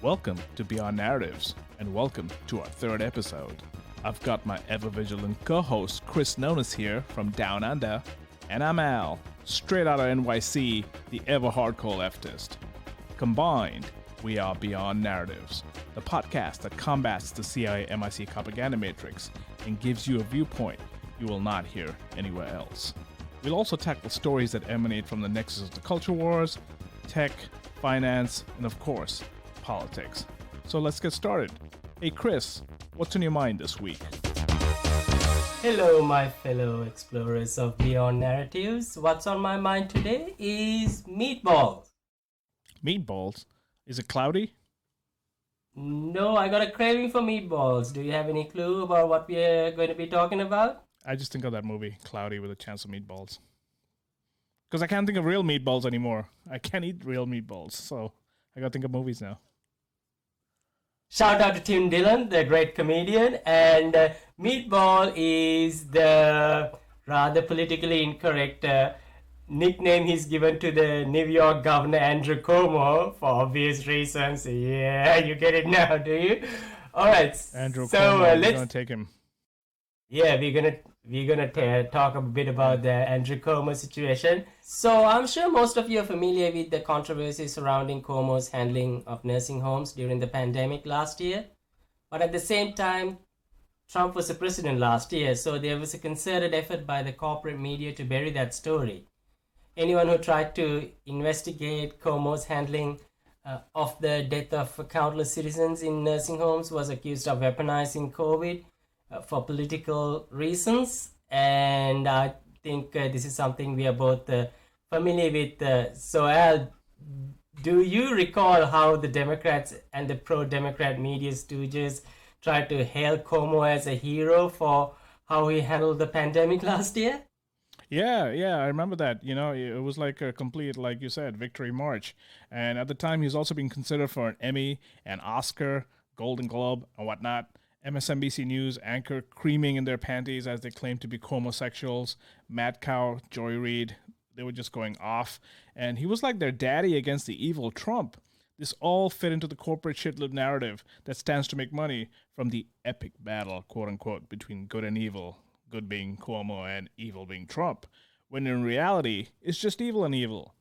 Welcome to Beyond Narratives, and welcome to our third episode. I've got my ever-vigilant co-host Chris Nonis here from Down Under, and I'm Al, straight out of NYC, the ever-hardcore leftist. Combined, we are Beyond Narratives, the podcast that combats the CIA-MI6 propaganda matrix and gives you a viewpoint you will not hear anywhere else. We'll also tackle stories that emanate from the nexus of the culture wars, tech, finance, and of course, politics. So let's get started. Hey Chris, what's on your mind this week? Hello my fellow explorers of Beyond Narratives. What's on my mind today is meatballs. Meatballs? Is it cloudy? No, I got a craving for meatballs. Do you have any clue about what we're going to be talking about? I just think of that movie, Cloudy with a Chance of Meatballs. Because I can't think of real meatballs anymore. I can't eat real meatballs, so I gotta think of movies now. Shout out to Tim Dillon, the great comedian, and meatball is the rather politically incorrect nickname he's given to the New York governor Andrew Cuomo for obvious reasons. Yeah, you get it now, do you? All right. Andrew so Cuomo, let's gonna take him. Yeah, we're gonna talk a bit about the Andrew Cuomo situation. So I'm sure most of you are familiar with the controversy surrounding Cuomo's handling of nursing homes during the pandemic last year. But at the same time, Trump was the president last year, so there was a concerted effort by the corporate media to bury that story. Anyone who tried to investigate Cuomo's handling of the death of countless citizens in nursing homes was accused of weaponizing COVID for political reasons, and I think this is something we are both familiar with. So Al, do you recall how the Democrats and the pro-Democrat media stooges tried to hail Cuomo as a hero for how he handled the pandemic last year? Yeah, I remember that. You know, it was like a complete, like you said, victory march. And at the time, he was also being considered for an Emmy, an Oscar, Golden Globe, and whatnot. MSNBC News anchor creaming in their panties as they claimed to be Cuomosexuals. Mad Cow, Joy Reid, they were just going off. And he was like their daddy against the evil Trump. This all fit into the corporate shitlib narrative that stands to make money from the epic battle, quote unquote, between good and evil. Good being Cuomo and evil being Trump. When in reality, it's just evil and evil.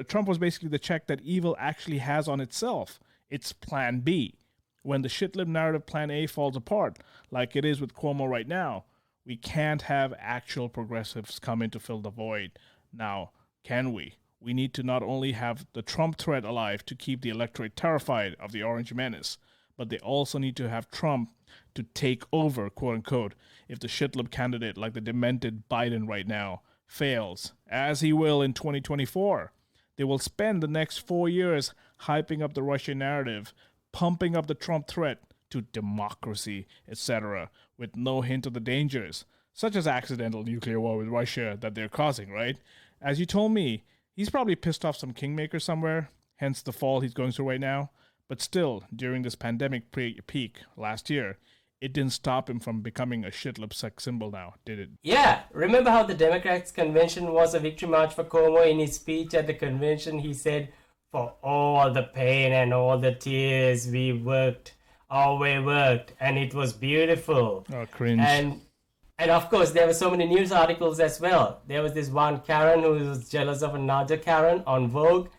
Trump was basically the check that evil actually has on itself. It's plan B. When the shitlib narrative plan A falls apart, like it is with Cuomo right now, we can't have actual progressives come in to fill the void. Now, can we? We need to not only have the Trump threat alive to keep the electorate terrified of the Orange Menace, but they also need to have Trump to take over, quote unquote, if the shitlib candidate like the demented Biden right now fails, as he will in 2024. They will spend the next 4 years hyping up the Russian narrative, pumping up the Trump threat to democracy, etc., with no hint of the dangers, such as accidental nuclear war with Russia that they're causing, right? As you told me, he's probably pissed off some kingmaker somewhere, hence the fall he's going through right now. But still, during this pandemic peak last year, it didn't stop him from becoming a shitlib sex symbol now, did it? Yeah, remember how the Democrats' convention was a victory march for Cuomo? In his speech at the convention, he said, "For all the pain and all the tears we worked, and it was beautiful." Oh, cringe. And of course, there were so many news articles as well. There was this one Karen who was jealous of another Karen on Vogue,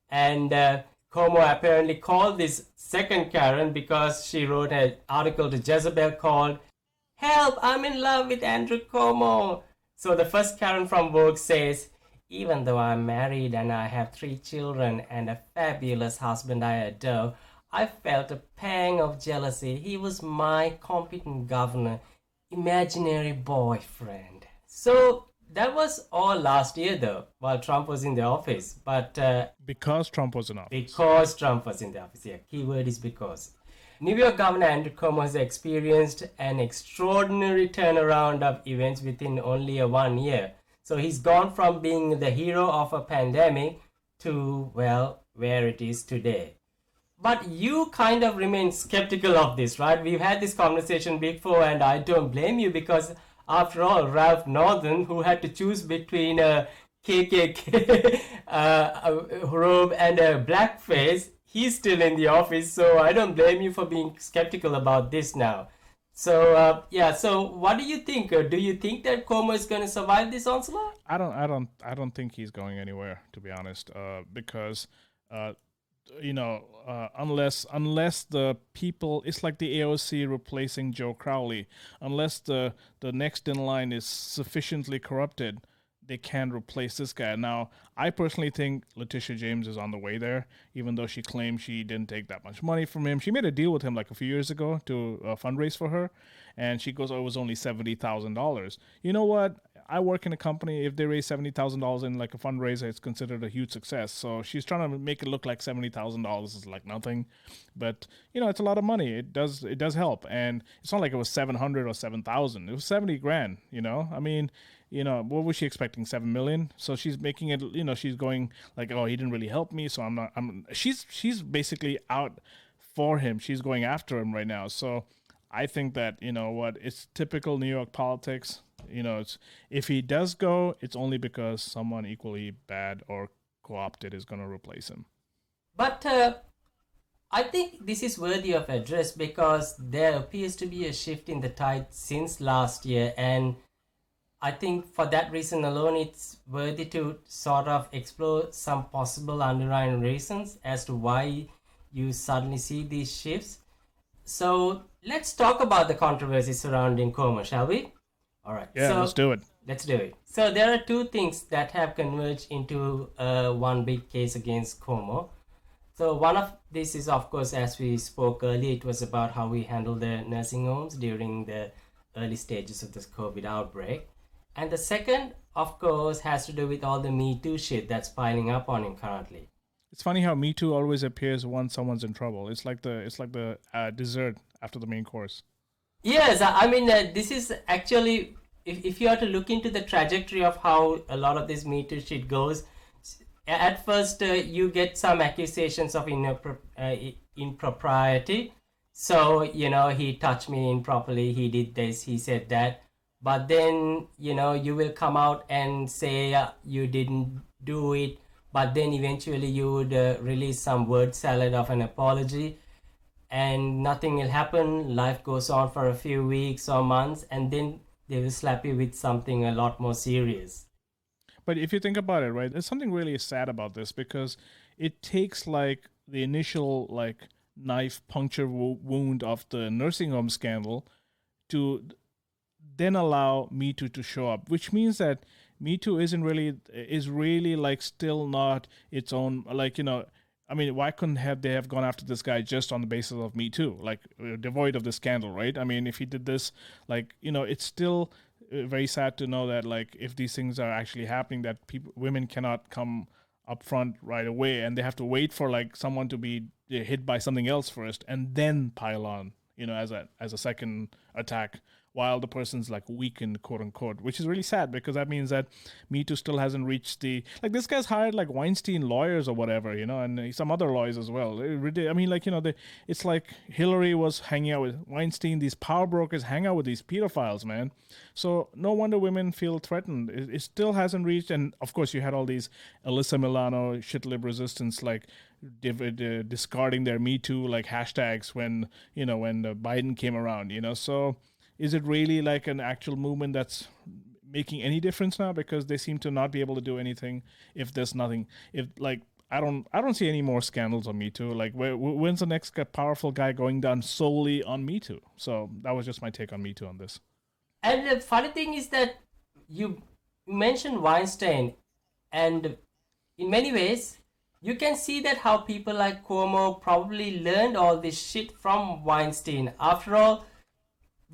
and Cuomo apparently called this second Karen because she wrote an article to Jezebel called, "Help, I'm in love with Andrew Cuomo." So the first Karen from Vogue says, "Even though I'm married and I have 3 children and a fabulous husband I adore, I felt a pang of jealousy. He was my competent governor, imaginary boyfriend." So that was all last year though, while Trump was in the office. But because Trump was in office. Because Trump was in the office, yeah. Keyword is because. New York Governor Andrew Cuomo has experienced an extraordinary turnaround of events within only 1 year. So he's gone from being the hero of a pandemic to, well, where it is today. But you kind of remain skeptical of this, right? We've had this conversation before, and I don't blame you because, after all, Ralph Northam, who had to choose between a KKK robe and a blackface, he's still in the office, so I don't blame you for being skeptical about this now. So so what do you think? Do you think that Cuomo is going to survive this onslaught? I don't think he's going anywhere, to be honest. Because unless the people, it's like the AOC replacing Joe Crowley. Unless the next in line is sufficiently corrupted, they can't replace this guy. Now, I personally think Letitia James is on the way there, even though she claimed she didn't take that much money from him. She made a deal with him like a few years ago to fundraise for her, and she goes, "Oh, it was only $70,000." You know what? I work in a company. If they raise $70,000 in like a fundraiser, it's considered a huge success. So she's trying to make it look like $70,000 is like nothing, but it's a lot of money. It does help, and it's not like it was 700 or 7,000. It was 70 grand. I mean. What was she expecting? 7 million. So she's making it. She's going like, "Oh, he didn't really help me." So I'm not. She's basically out for him. She's going after him right now. So I think that it's typical New York politics. It's if he does go, it's only because someone equally bad or co-opted is going to replace him. But I think this is worthy of address because there appears to be a shift in the tide since last year, and I think for that reason alone, it's worthy to sort of explore some possible underlying reasons as to why you suddenly see these shifts. So let's talk about the controversy surrounding Cuomo, shall we? All right. Yeah, so let's do it. Let's do it. So there are two things that have converged into one big case against Cuomo. So one of this is, of course, as we spoke earlier, it was about how we handled the nursing homes during the early stages of this COVID outbreak. And the second, of course, has to do with all the Me Too shit that's piling up on him currently. It's funny how Me Too always appears once someone's in trouble. It's like the dessert after the main course. Yes, I mean, this is actually, if you are to look into the trajectory of how a lot of this Me Too shit goes, at first you get some accusations of impropriety. So, he touched me improperly, he did this, he said that. But then, you will come out and say you didn't do it. But then eventually you would release some word salad of an apology. And nothing will happen. Life goes on for a few weeks or months. And then they will slap you with something a lot more serious. But if you think about it, right, there's something really sad about this because it takes like the initial like knife puncture wound of the nursing home scandal to then allow Me Too to show up, which means that Me Too is really like still not its own, like, I mean, why couldn't they have gone after this guy just on the basis of Me Too, like devoid of the scandal, right? I mean, if he did this, like, it's still very sad to know that, like, if these things are actually happening, that women cannot come up front right away, and they have to wait for like someone to be hit by something else first, and then pile on, as a second attack, while the person's like weakened, quote unquote, which is really sad because that means that Me Too still hasn't reached this guy's hired like Weinstein lawyers or whatever, and some other lawyers as well. I mean, like, it's like Hillary was hanging out with Weinstein. These power brokers hang out with these pedophiles, man. So no wonder women feel threatened. It still hasn't reached. And of course, you had all these Alyssa Milano shitlib resistance, like discarding their Me Too like hashtags when Biden came around, so. Is it really like an actual movement that's making any difference now? Because they seem to not be able to do anything if there's nothing. If like I don't see any more scandals on Me Too. Like when's the next powerful guy going down solely on Me Too? So that was just my take on Me Too on this. And the funny thing is that you mentioned Weinstein, and in many ways you can see that how people like Cuomo probably learned all this shit from Weinstein. After all,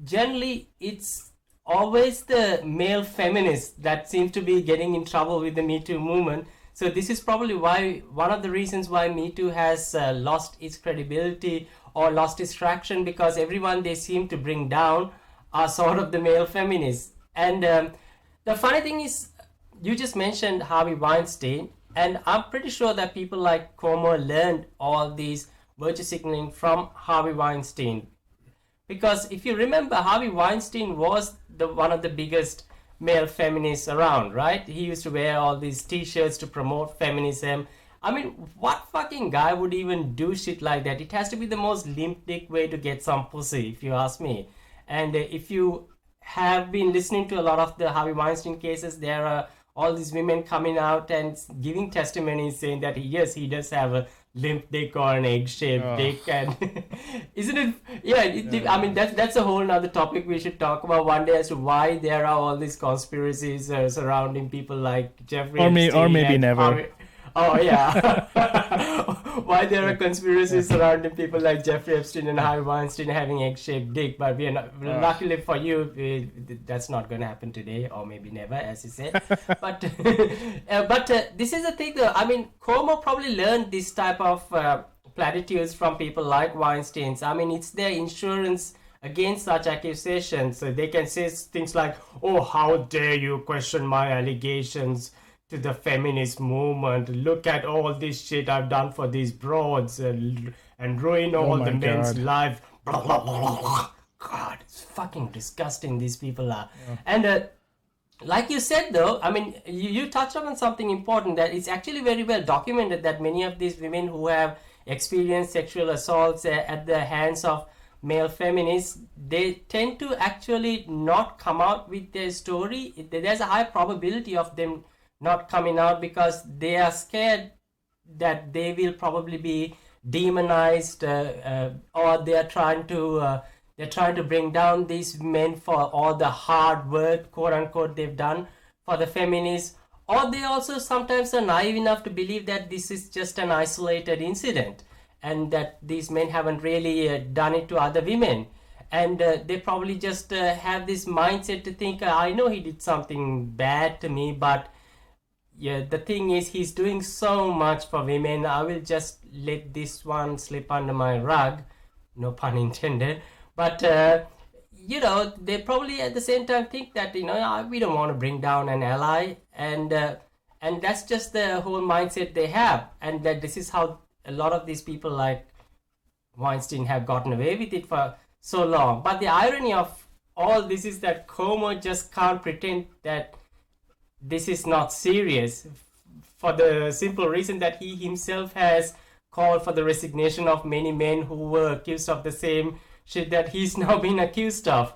generally it's always the male feminists that seem to be getting in trouble with the Me Too movement. So this is probably one of the reasons why Me Too has lost its credibility or lost its traction, because everyone they seem to bring down are sort of the male feminists. And the funny thing is, you just mentioned Harvey Weinstein, and I'm pretty sure that people like Cuomo learned all these virtue signaling from Harvey Weinstein. Because if you remember, Harvey Weinstein was one of the biggest male feminists around, right? He used to wear all these t-shirts to promote feminism. I mean, what fucking guy would even do shit like that? It has to be the most limp dick way to get some pussy, if you ask me. And if you have been listening to a lot of the Harvey Weinstein cases, there are all these women coming out and giving testimonies saying that yes, he does have a limp dick or an egg-shaped dick, and isn't it? Yeah, I mean that's a whole nother topic we should talk about one day as to why there are all these conspiracies surrounding people like Jeffrey Epstein or maybe never. Oh yeah, why there are conspiracies surrounding people like Jeffrey Epstein and Harvey Weinstein having egg-shaped dick, but we are not. Luckily for you, that's not going to happen today, or maybe never, as you said. But this is the thing, though. I mean, Cuomo probably learned this type of platitudes from people like Weinstein's. I mean, it's their insurance against such accusations. So they can say things like, "Oh, how dare you question my allegations to the feminist movement? Look at all this shit I've done for these broads and ruin all the men's life." Blah, blah, blah, blah, blah. God, it's fucking disgusting, these people are. Yeah. And like you said, though, I mean, you touched on something important, that it's actually very well documented that many of these women who have experienced sexual assaults at the hands of male feminists, they tend to actually not come out with their story. There's a high probability of them not coming out because they are scared that they will probably be demonized, or they are trying to bring down these men for all the hard work, quote unquote, they've done for the feminists. Or they also sometimes are naive enough to believe that this is just an isolated incident and that these men haven't really done it to other women. And they probably just have this mindset to think, I know he did something bad to me, but yeah, the thing is, he's doing so much for women, I will just let this one slip under my rug. No pun intended. But, they probably at the same time think that, we don't want to bring down an ally. And that's just the whole mindset they have. And that this is how a lot of these people like Weinstein have gotten away with it for so long. But the irony of all this is that Cuomo just can't pretend that this is not serious, for the simple reason that he himself has called for the resignation of many men who were accused of the same shit that he's now been accused of.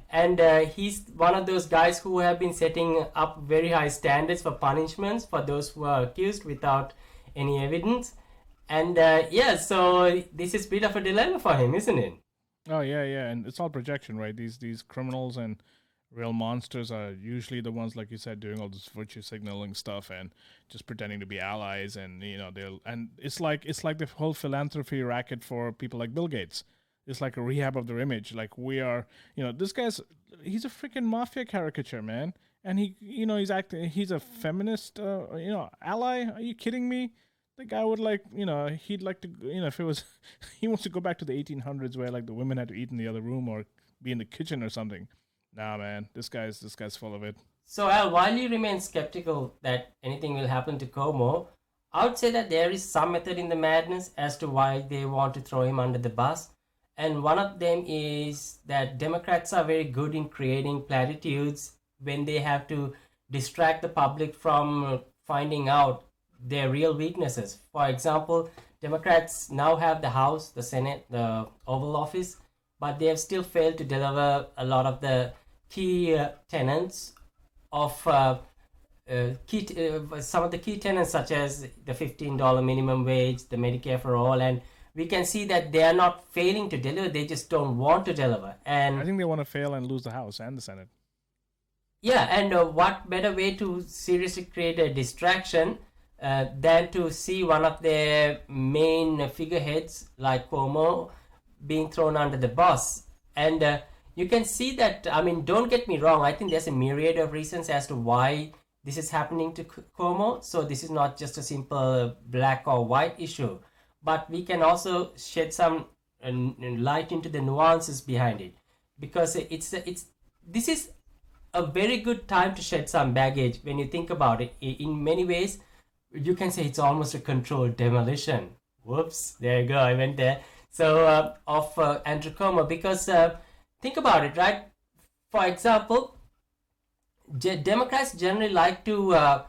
And he's one of those guys who have been setting up very high standards for punishments for those who are accused without any evidence. And so this is a bit of a dilemma for him, isn't it? Oh yeah, and it's all projection, right? These criminals and real monsters are usually the ones, like you said, doing all this virtue signaling stuff and just pretending to be allies, and it's like the whole philanthropy racket for people like Bill Gates. It's like a rehab of their image. Like, we are, this he's a freaking mafia caricature, man. And he's a feminist, ally. Are you kidding me? The guy would he'd like to, if it was, he wants to go back to the 1800s where like the women had to eat in the other room or be in the kitchen or something. Nah, man, this guy's full of it. So, Al, while you remain skeptical that anything will happen to Cuomo, I would say that there is some method in the madness as to why they want to throw him under the bus. And one of them is that Democrats are very good in creating platitudes when they have to distract the public from finding out their real weaknesses. For example, Democrats now have the House, the Senate, the Oval Office, but they have still failed to deliver a lot of the key tenets of some of the key tenets, such as the $15 minimum wage, the Medicare for all, and we can see that they are not failing to deliver, they just don't want to deliver. And I think they want to fail and lose the House and the Senate. Yeah, and what better way to seriously create a distraction than to see one of their main figureheads like Cuomo being thrown under the bus. And you can see that, I mean, don't get me wrong, I think there's a myriad of reasons as to why this is happening to Cuomo. So this is not just a simple black or white issue, but we can also shed some light into the nuances behind it, because this is a very good time to shed some baggage when you think about it. In many ways, you can say it's almost a controlled demolition. Whoops, there you go, I went there. So of Andrew Cuomo, because think about it, right? For example, Democrats generally like to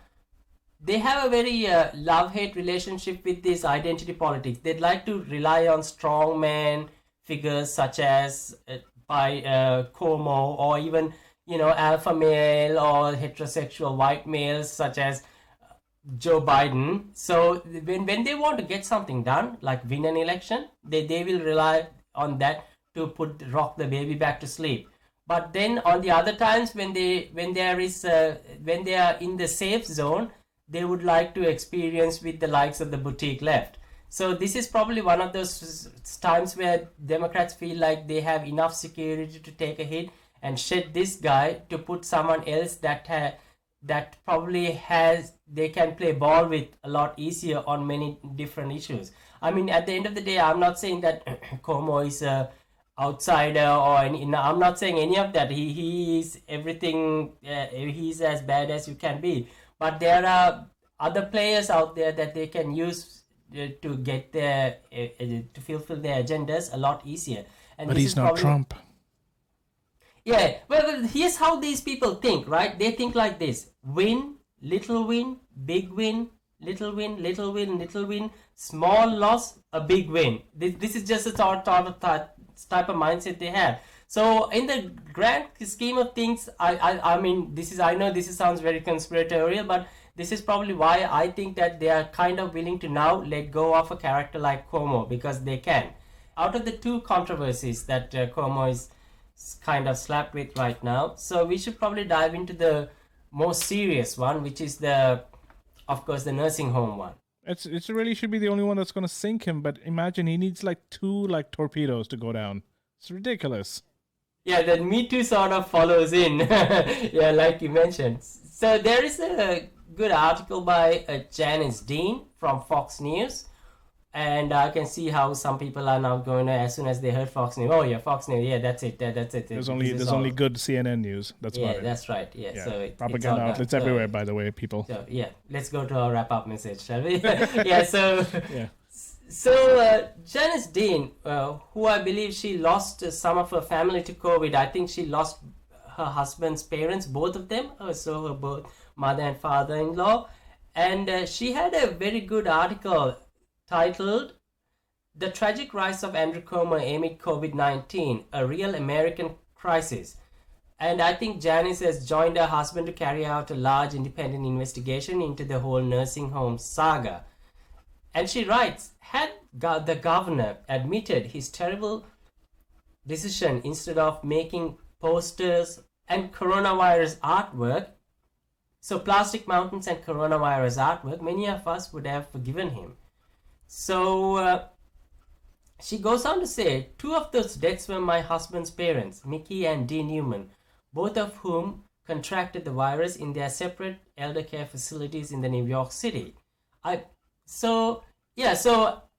they have a very love-hate relationship with this identity politics. They'd like to rely on strongman figures such as Cuomo, or even alpha male or heterosexual white males such as Joe Biden. So when they want to get something done, like win an election, they will rely on that to rock the baby back to sleep. But then on the other times when they are in the safe zone, they would like to experience with the likes of the boutique left. So this is probably one of those times where Democrats feel like they have enough security to take a hit and shed this guy to put someone else that probably they can play ball with a lot easier on many different issues. I mean, at the end of the day, I'm not saying that Cuomo is a outsider I'm not saying any of that. He is everything. He's as bad as you can be. But there are other players out there that they can use to get to fulfill their agendas a lot easier. And but he's not Trump. Yeah, well, here's how these people think, right? They think like this: win, little win, big win, little win, little win, little win, small loss, a big win. This is just a type of mindset they have. So in the grand scheme of things, I mean, I know this sounds very conspiratorial, but this is probably why I think that they are kind of willing to now let go of a character like Cuomo, because they can. Out of the two controversies that Cuomo is kind of slapped with right now, so we should probably dive into the more serious one, which is of course, the nursing home one. It really should be the only one that's going to sink him, but imagine he needs like 2 torpedoes to go down. It's ridiculous. Yeah, the Me Too sort of follows in. Yeah, like you mentioned. So there is a good article by Janice Dean from Fox News. And I can see how some people are now going to, as soon as they heard Fox News, oh yeah, Fox News, yeah, that's it. There's only good CNN news. That's about it. That's right. Yeah. So propaganda outlets everywhere, by the way, people. So yeah, let's go to our wrap-up message, shall we? Yeah. So yeah. So Janice Dean, who I believe she lost some of her family to COVID. I think she lost her husband's parents, both of them. So her both mother and father-in-law, and she had a very good article titled "The Tragic Rise of Andrew Cuomo Amid COVID-19, a Real American Crisis." And I think Janice has joined her husband to carry out a large independent investigation into the whole nursing home saga. And she writes, had the governor admitted his terrible decision instead of making posters and coronavirus artwork, so plastic mountains and coronavirus artwork, many of us would have forgiven him. So she goes on to say, 2 of those deaths were my husband's parents, Mickey and Dee Newman, both of whom contracted the virus in their separate elder care facilities in the New York City. So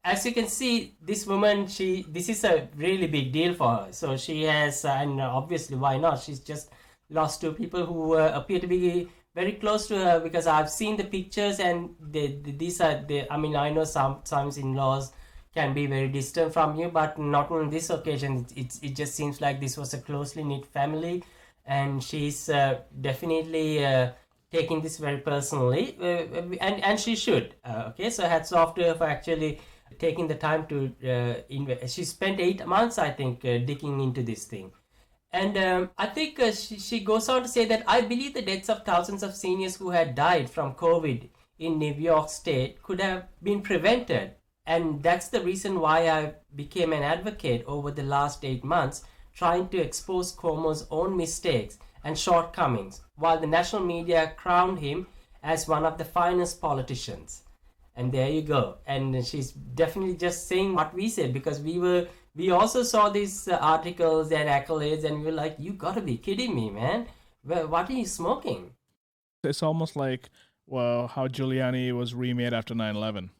as you can see, this woman, this is a really big deal for her. So she has, and obviously why not? She's just lost 2 people who appear to be very close to her, because I've seen the pictures, and these are I mean, I know sometimes in-laws can be very distant from you, but not on this occasion. It just seems like this was a closely knit family, and she's definitely taking this very personally, and she should. Okay, so hats off to her for actually taking the time to invest. She spent 8 months, I think, digging into this thing. And I think she goes on to say that I believe the deaths of thousands of seniors who had died from COVID in New York State could have been prevented. And that's the reason why I became an advocate over the last 8 months, trying to expose Cuomo's own mistakes and shortcomings, while the national media crowned him as one of the finest politicians. And there you go. And she's definitely just saying what we said, because we also saw these articles and accolades, and we were like, you gotta be kidding me, man. What are you smoking? It's almost like, well, how Giuliani was remade after 9/11.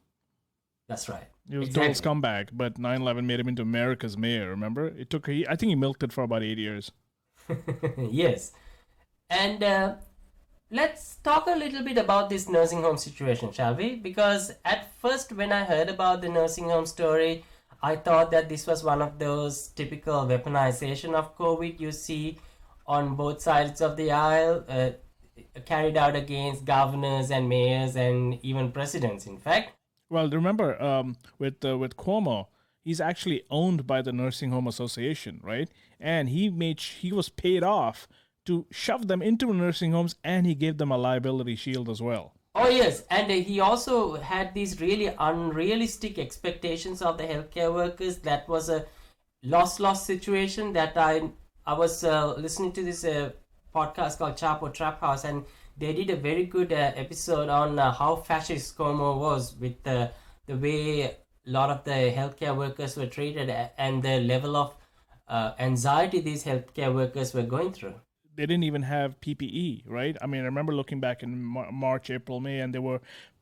That's right. He was dual scumbag, but 9/11 made him into America's mayor, remember? I think he milked it for about 8 years. Yes. And let's talk a little bit about this nursing home situation, shall we? Because at first, when I heard about the nursing home story, I thought that this was one of those typical weaponization of COVID you see on both sides of the aisle. carried out against governors and mayors and even presidents, in fact. Well, remember, with Cuomo, he's actually owned by the Nursing Home Association, right? And he was paid off to shove them into nursing homes, and he gave them a liability shield as well. Oh yes, and he also had these really unrealistic expectations of the healthcare workers. That was a loss situation. That I was listening to this podcast called Chapo Trap House, and they did a very good episode on how fascist Cuomo was with the way a lot of the healthcare workers were treated and the level of anxiety these healthcare workers were going through. They didn't even have PPE, right? I mean, I remember looking back in March, April, May, and there were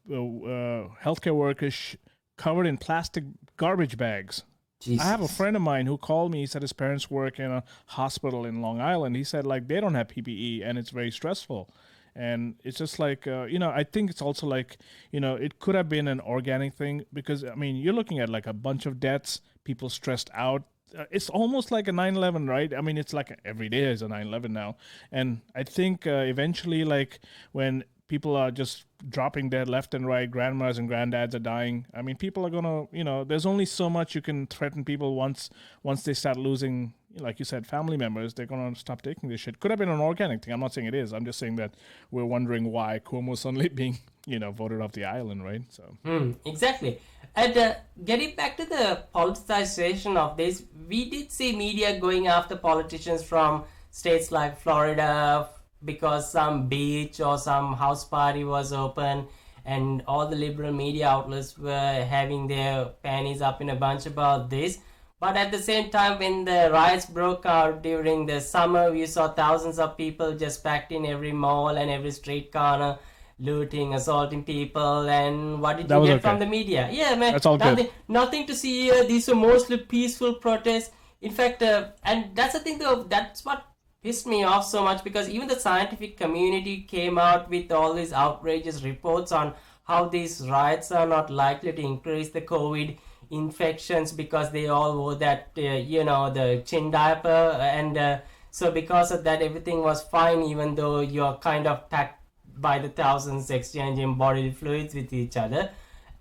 healthcare workers covered in plastic garbage bags. Jesus. I have a friend of mine who called me. He said his parents work in a hospital in Long Island. He said, like, they don't have PPE, and it's very stressful. And it's just like, I think it's also like, it could have been an organic thing because, I mean, you're looking at like a bunch of deaths, people stressed out. It's almost like a 9/11, right? I mean, it's like every day is a 9/11 now. And I think eventually, like when people are just dropping dead left and right, grandmas and granddads are dying. I mean, people are going to, there's only so much you can threaten people once they start losing, like you said, family members. They're going to stop taking this shit. Could have been an organic thing. I'm not saying it is. I'm just saying that we're wondering why Cuomo's suddenly being, voted off the island, right? So exactly. And getting back to the politicization of this, we did see media going after politicians from states like Florida because some beach or some house party was open, and all the liberal media outlets were having their panties up in a bunch about this. But at the same time, when the riots broke out during the summer, we saw thousands of people just packed in every mall and every street corner, looting, assaulting people. And what did you get from the media? Yeah, man, that's all good. Nothing to see here. These were mostly peaceful protests. In fact, and that's the thing though, that's what pissed me off so much, because even the scientific community came out with all these outrageous reports on how these riots are not likely to increase the COVID infections because they all wore that, the chin diaper. And so because of that, everything was fine, even though you're kind of packed by the thousands exchanging bodily fluids with each other.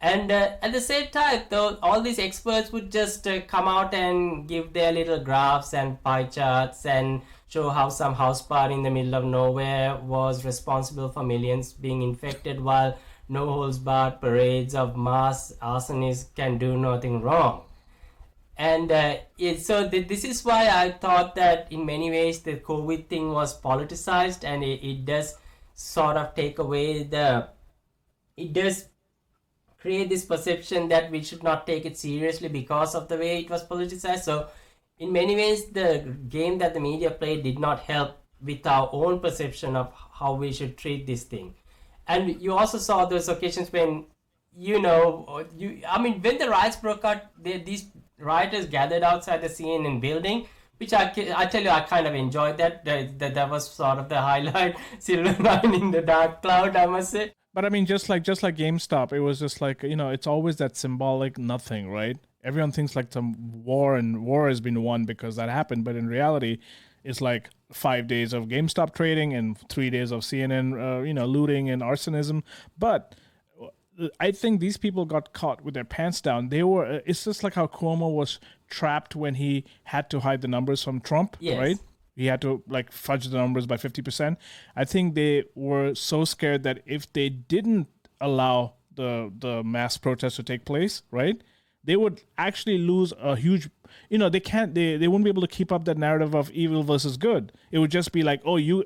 And at the same time, though, all these experts would just come out and give their little graphs and pie charts and show how some house party in the middle of nowhere was responsible for millions being infected, while no holds barred parades of mass arsonists can do nothing wrong. And this is why I thought that in many ways the COVID thing was politicized, and it does sort of take away it does create this perception that we should not take it seriously because of the way it was politicized. So in many ways, the game that the media played did not help with our own perception of how we should treat this thing. And you also saw those occasions when, when the riots broke out, these rioters gathered outside the CNN building, which I tell you, I kind of enjoyed that. That was sort of the highlight, silver lining the dark cloud, I must say. But I mean, just like GameStop, it was just like, it's always that symbolic nothing, right? Everyone thinks like some war has been won because that happened. But in reality, it's like 5 days of GameStop trading and 3 days of CNN, looting and arsonism. But I think these people got caught with their pants down. It's just like how Cuomo was trapped when he had to hide the numbers from Trump, yes. Right? He had to like fudge the numbers by 50%. I think they were so scared that if they didn't allow the mass protests to take place, right, they would actually lose a huge, they wouldn't be able to keep up that narrative of evil versus good. It would just be like,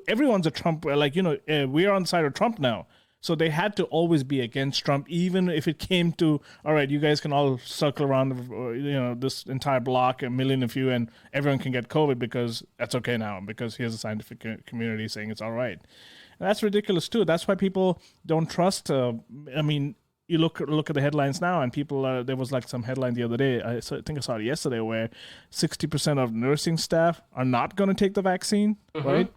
everyone's a Trump, like, we're on the side of Trump now. So they had to always be against Trump, even if it came to, all right, you guys can all circle around, this entire block, a million of you, and everyone can get COVID because that's okay now, because here's a scientific community saying it's all right. And that's ridiculous too. That's why people don't trust. You look at the headlines now, and people. There was like some headline the other day. I think I saw it yesterday, where 60% of nursing staff are not going to take the vaccine, mm-hmm. Right?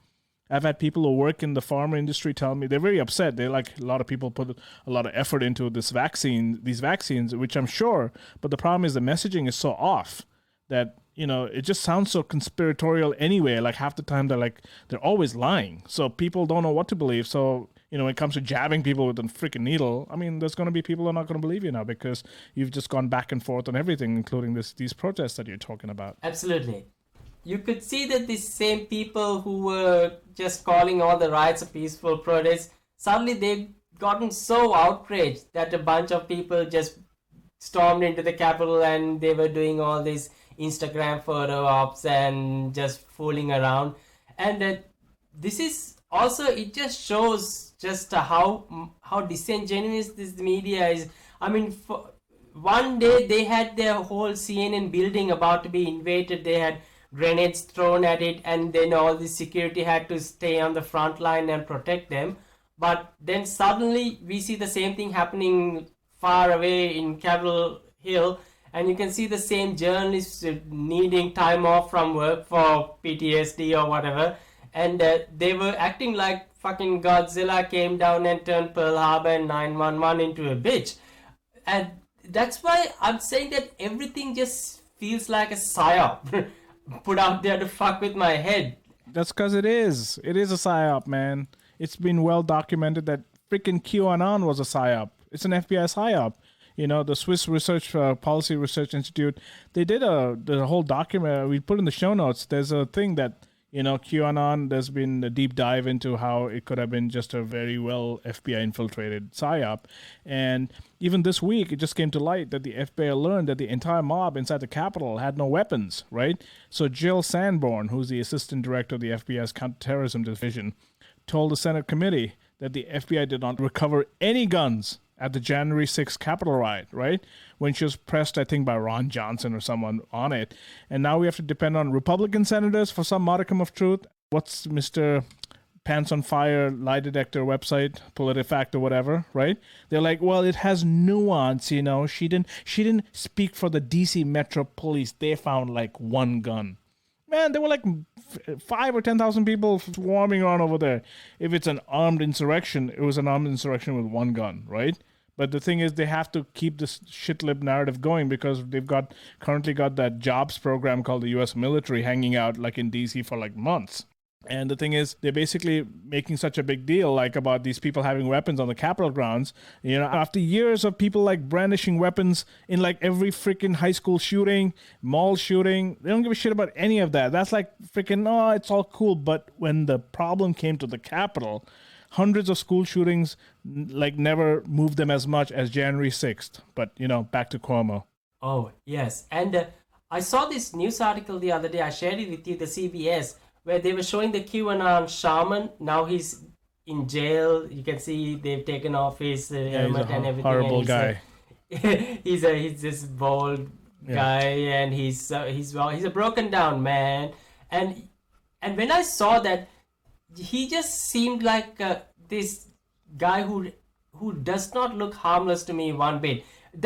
I've had people who work in the pharma industry tell me they're very upset. They're like, a lot of people put a lot of effort into these vaccines, which I'm sure, but the problem is the messaging is so off that it just sounds so conspiratorial anyway. Like half the time they're always lying. So people don't know what to believe. So, when it comes to jabbing people with a freaking needle, I mean, there's going to be people who are not going to believe you now because you've just gone back and forth on everything, including these protests that you're talking about. Absolutely. You could see that these same people who were just calling all the riots a peaceful protest, suddenly they've gotten so outraged that a bunch of people just stormed into the Capitol and they were doing all these Instagram photo ops and just fooling around. And this is also, it just shows just how disingenuous this media is. I mean, for one day they had their whole CNN building about to be invaded. They had grenades thrown at it, and then all the security had to stay on the front line and protect them. But then suddenly we see the same thing happening far away in Capitol Hill, and you can see the same journalists needing time off from work for PTSD or whatever, and they were acting like fucking Godzilla came down and turned Pearl Harbor and 911 into a bitch. And that's why I'm saying that everything just feels like a psyop put out there to fuck with my head. That's because it is. It is a psyop, man. It's been well documented that freaking QAnon was a psyop. It's an FBI psyop. The Swiss Research Policy Research Institute, they did the whole document. We put in the show notes. There's a thing that, QAnon, there's been a deep dive into how it could have been just a very well FBI infiltrated psyop. And even this week, it just came to light that the FBI learned that the entire mob inside the Capitol had no weapons, right? So Jill Sanborn, who's the assistant director of the FBI's counterterrorism division, told the Senate committee that the FBI did not recover any guns at the January 6th Capitol riot, right? When she was pressed, I think, by Ron Johnson or someone on it. And now we have to depend on Republican senators for some modicum of truth. What's Mr. Pants on Fire lie detector website, PolitiFact or whatever, right? They're like, well, it has nuance, She didn't speak for the DC Metro Police. They found like one gun. Man, there were like 5 or 10,000 people swarming around over there. If it's an armed insurrection, it was an armed insurrection with one gun, right? But the thing is, they have to keep this shitlib narrative going because they've currently got that jobs program called the U.S. military hanging out like in D.C. for like months. And the thing is, they're basically making such a big deal like about these people having weapons on the Capitol grounds. After years of people like brandishing weapons in like every freaking high school shooting, mall shooting, they don't give a shit about any of that. That's like freaking, it's all cool. But when the problem came to the Capitol, hundreds of school shootings like never moved them as much as January 6th. But, back to Cuomo. Oh, yes. And I saw this news article the other day. I shared it with you, the CBS, where they were showing the QAnon shaman. Now he's in jail. You can see they've taken off his helmet and everything. Horrible and guy. He's this bald guy, and he's a broken down man. And when I saw that, he just seemed like this guy who does not look harmless to me one bit.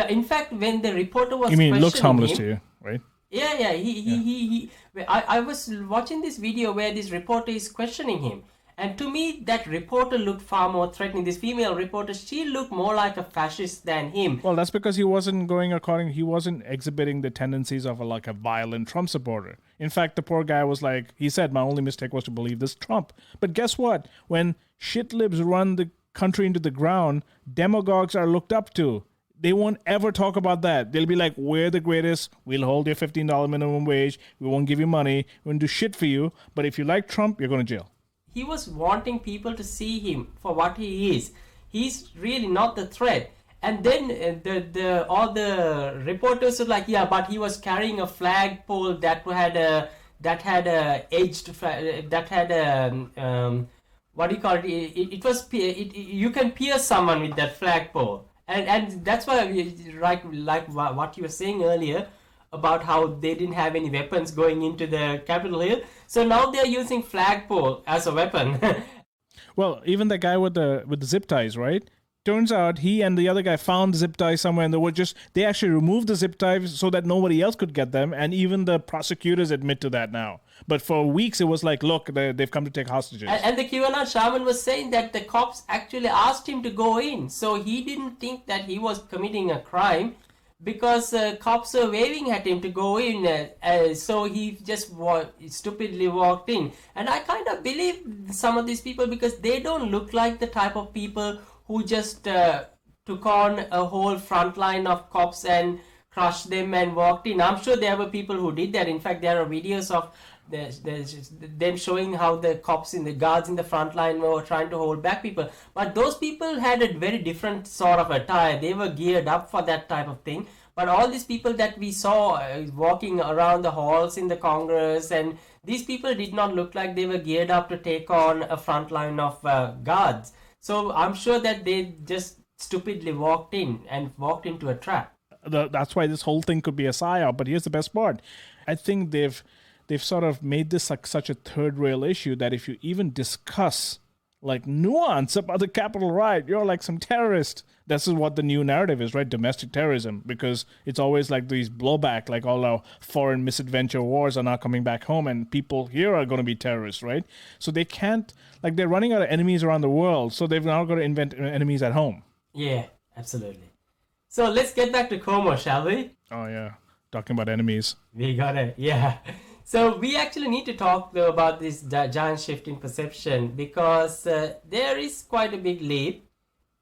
In fact, when the reporter was questioning him, looks harmless him, to you, right? Yeah. I was watching this video where this reporter is questioning him, and to me that reporter looked far more threatening. This female reporter, she looked more like a fascist than him. Well, that's because he wasn't exhibiting the tendencies of a violent Trump supporter. In fact, the poor guy was like, he said, my only mistake was to believe this Trump. But guess what? When shitlibs run the country into the ground, demagogues are looked up to. They won't ever talk about that. They'll be like, we're the greatest. We'll hold your $15 minimum wage. We won't give you money. We won't do shit for you. But if you like Trump, you're going to jail. He was wanting people to see him for what he is. He's really not the threat. And then all the reporters were like, yeah, but he was carrying a flagpole that had a what do you call it? You can pierce someone with that flagpole. And that's why, like what you were saying earlier about how they didn't have any weapons going into the Capitol Hill. So now they're using flagpole as a weapon. Well, even the guy with the zip ties, right? Turns out he and the other guy found the zip ties somewhere, and they actually removed the zip ties so that nobody else could get them, and even the prosecutors admit to that now. But for weeks it was like, look, they've come to take hostages. And the QAnon shaman was saying that the cops actually asked him to go in, so he didn't think that he was committing a crime. because cops were waving at him to go in. So he just stupidly walked in. And I kind of believe some of these people because they don't look like the type of people who just took on a whole front line of cops and crushed them and walked in. I'm sure there were people who did that. In fact, there are videos of them showing how the cops the guards in the front line were trying to hold back people. But those people had a very different sort of attire. They were geared up for that type of thing. But all these people that we saw walking around the halls in the Congress, and these people did not look like they were geared up to take on a front line of guards. So I'm sure that they just stupidly walked into a trap. That's why this whole thing could be a psyop. But here's the best part. I think they've sort of made this like such a third rail issue that if you even discuss like nuance about the Capitol riot, you're like some terrorist. This is what the new narrative is, right? Domestic terrorism, because it's always like these blowback, like all our foreign misadventure wars are now coming back home and people here are going to be terrorists, right? So they can't, like they're running out of enemies around the world, so they've now got to invent enemies at home. Yeah, absolutely. So let's get back to Cuomo, shall we? Oh, yeah. Talking about enemies. We got it, yeah. So we actually need to talk though about this giant shift in perception because there is quite a big leap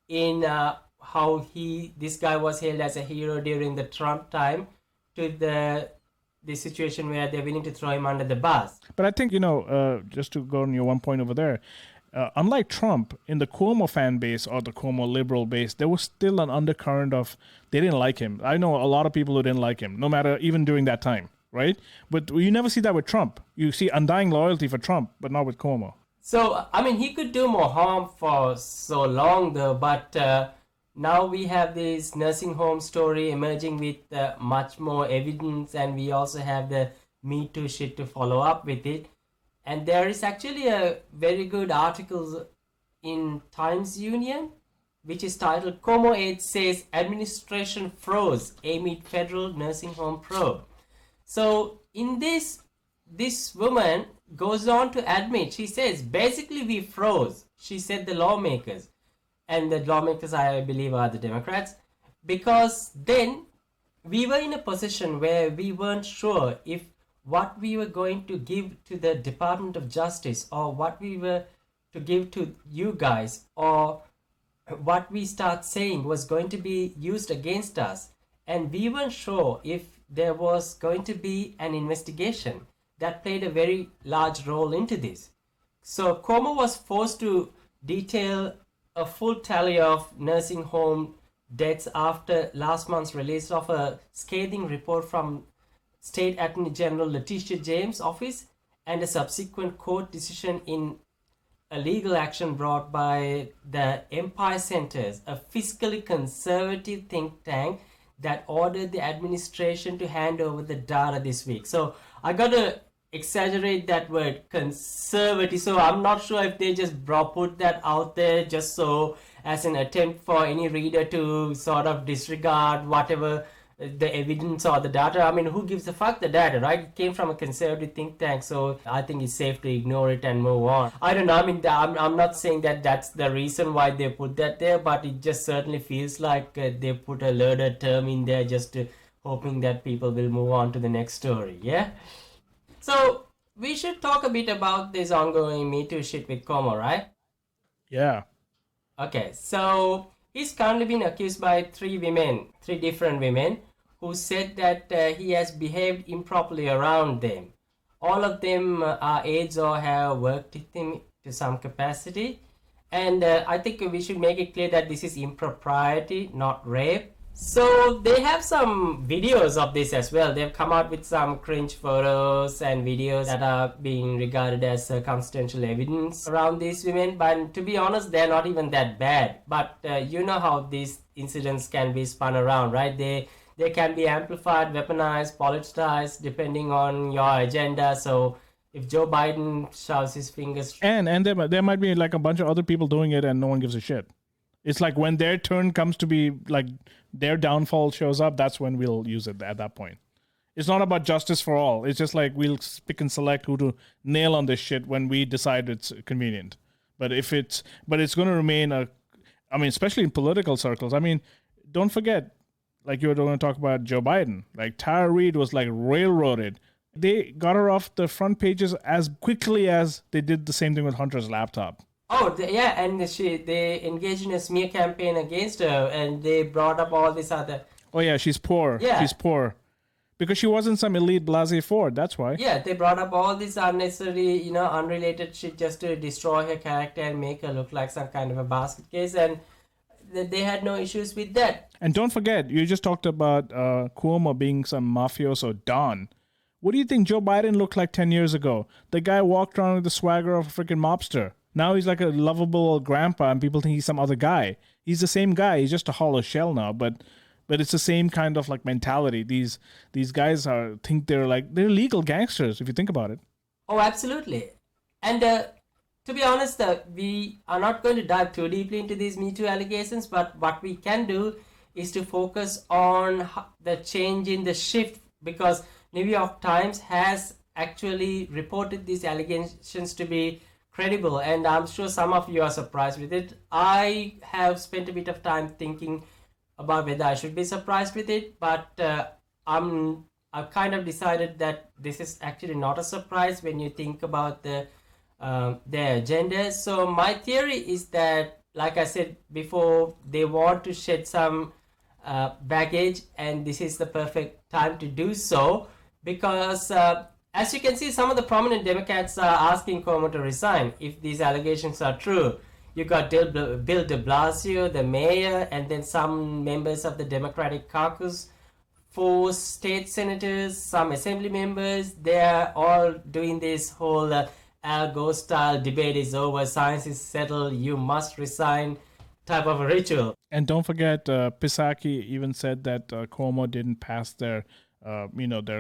in how this guy was hailed as a hero during the Trump time to the situation where they're willing to throw him under the bus. But I think, just to go on your one point over there, unlike Trump, in the Cuomo fan base or the Cuomo liberal base, there was still an undercurrent of they didn't like him. I know a lot of people who didn't like him, no matter even during that time. Right? But you never see that with Trump. You see undying loyalty for Trump, but not with Cuomo. So, I mean, he could do more harm for so long, though, but now we have this nursing home story emerging with much more evidence, and we also have the Me Too shit to follow up with it. And there is actually a very good article in Times Union, which is titled, Cuomo Aide Says Administration Froze Amid Federal Nursing Home Probe. So in this woman goes on to admit, she says, basically we froze, she said, the lawmakers. And the lawmakers, I believe, are the Democrats. Because then we were in a position where we weren't sure if what we were going to give to the Department of Justice or what we were to give to you guys or what we start saying was going to be used against us. And we weren't sure if there was going to be an investigation that played a very large role into this. So Cuomo was forced to detail a full tally of nursing home deaths after last month's release of a scathing report from State Attorney General Letitia James' office and a subsequent court decision in a legal action brought by the Empire Centers, a fiscally conservative think tank that ordered the administration to hand over the data this week. So I got to exaggerate that word conservative. So I'm not sure if they just put that out there just so as an attempt for any reader to sort of disregard whatever the evidence or the data. I mean, who gives a fuck the data, right? It came from a conservative think tank, so I think it's safe to ignore it and move on. I don't know. I mean, I'm not saying that that's the reason why they put that there, but it just certainly feels like they put a loaded term in there just hoping that people will move on to the next story, yeah? So we should talk a bit about this ongoing Me Too shit with Cuomo, right? Yeah. Okay, so he's currently been accused by three different women, who said that he has behaved improperly around them. All of them are aides or have worked with him to some capacity. And I think we should make it clear that this is impropriety, not rape. So they have some videos of this as well. They've come out with some cringe photos and videos that are being regarded as circumstantial evidence around these women. But to be honest, they're not even that bad. But you know how these incidents can be spun around, right? They can be amplified, weaponized, politicized, depending on your agenda. So if Joe Biden shoves his fingers... And there might be like a bunch of other people doing it and no one gives a shit. It's like when their turn comes to be like their downfall shows up, that's when we'll use it at that point. It's not about justice for all. It's just like we'll pick and select who to nail on this shit when we decide it's convenient. But it's going to remain especially in political circles. I mean, don't forget, like you were going to talk about Joe Biden. Like Tara Reid was like railroaded. They got her off the front pages as quickly as they did the same thing with Hunter's laptop. Oh, yeah, and they engaged in a smear campaign against her, and they brought up all this other. Oh yeah, she's poor. Yeah. She's poor. Because she wasn't some elite blasé Ford, that's why. Yeah, they brought up all this unnecessary, unrelated shit just to destroy her character and make her look like some kind of a basket case, and they had no issues with that. And don't forget, you just talked about Cuomo being some mafioso Don. What do you think Joe Biden looked like 10 years ago? The guy walked around with the swagger of a freaking mobster. Now he's like a lovable old grandpa, and people think he's some other guy. He's the same guy. He's just a hollow shell now, but it's the same kind of like mentality. These guys think they're legal gangsters if you think about it. Oh, absolutely. And to be honest, we are not going to dive too deeply into these Me Too allegations, but what we can do is to focus on the change in the shift, because New York Times has actually reported these allegations to be credible, and I'm sure some of you are surprised with it. I have spent a bit of time thinking about whether I should be surprised with it, but I've kind of decided that this is actually not a surprise when you think about their agenda. So my theory is that, like I said before, they want to shed some baggage, and this is the perfect time to do so, because as you can see, some of the prominent Democrats are asking Cuomo to resign if these allegations are true. You got Bill de Blasio, the mayor, and then some members of the Democratic caucus, 4 state senators, some assembly members. They're all doing this whole Al Gore style debate is over, science is settled, you must resign type of a ritual. And don't forget, Psaki even said that Cuomo didn't pass their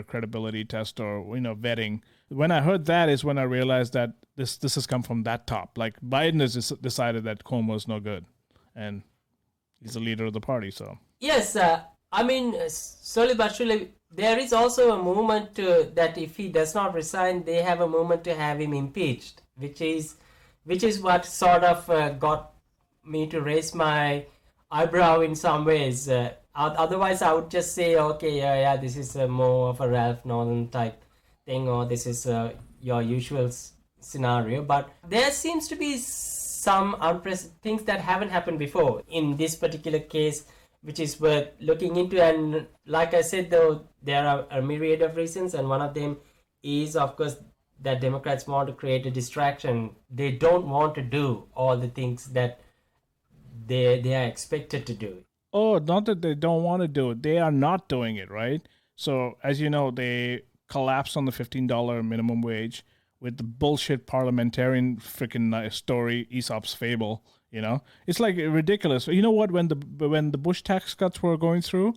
credibility test or vetting. When I heard that is when I realized that this has come from that top. Like Biden has decided that Cuomo is no good, and he's the leader of the party. So yes, I mean, slowly but surely, there is also a movement that if he does not resign, they have a movement to have him impeached, which is what sort of got me to raise my eyebrow in some ways. Otherwise, I would just say, okay, yeah, this is more of a Ralph Northern type thing, or this is your usual scenario. But there seems to be some unprecedented things that haven't happened before in this particular case, which is worth looking into. And like I said, though, there are a myriad of reasons, and one of them is, of course, that Democrats want to create a distraction. They don't want to do all the things that they are expected to do. Oh, not that they don't want to do it. They are not doing it, right? So, as you know, they collapsed on the $15 minimum wage with the bullshit parliamentarian freaking story, Aesop's fable, It's like ridiculous. You know what? When the Bush tax cuts were going through,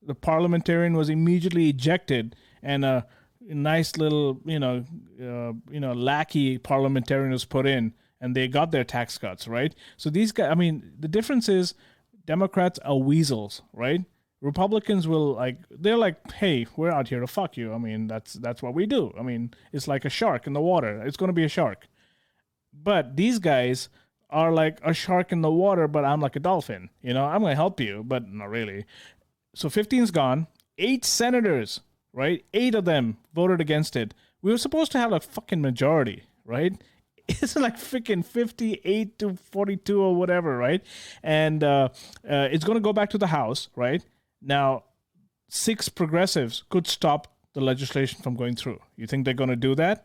the parliamentarian was immediately ejected, and a nice little, lackey parliamentarian was put in, and they got their tax cuts, right? So these guys, I mean, the difference is Democrats are weasels, right? Republicans they're like, hey, we're out here to fuck you. I mean, that's what we do. I mean, it's like a shark in the water. It's going to be a shark. But these guys are like a shark in the water, but I'm like a dolphin. I'm going to help you, but not really. So 15's gone. 8 senators, right? 8 of them voted against it. We were supposed to have a fucking majority, right? It's like freaking 58 to 42 or whatever, right? And it's going to go back to the House, right? Now, 6 progressives could stop the legislation from going through. You think they're going to do that?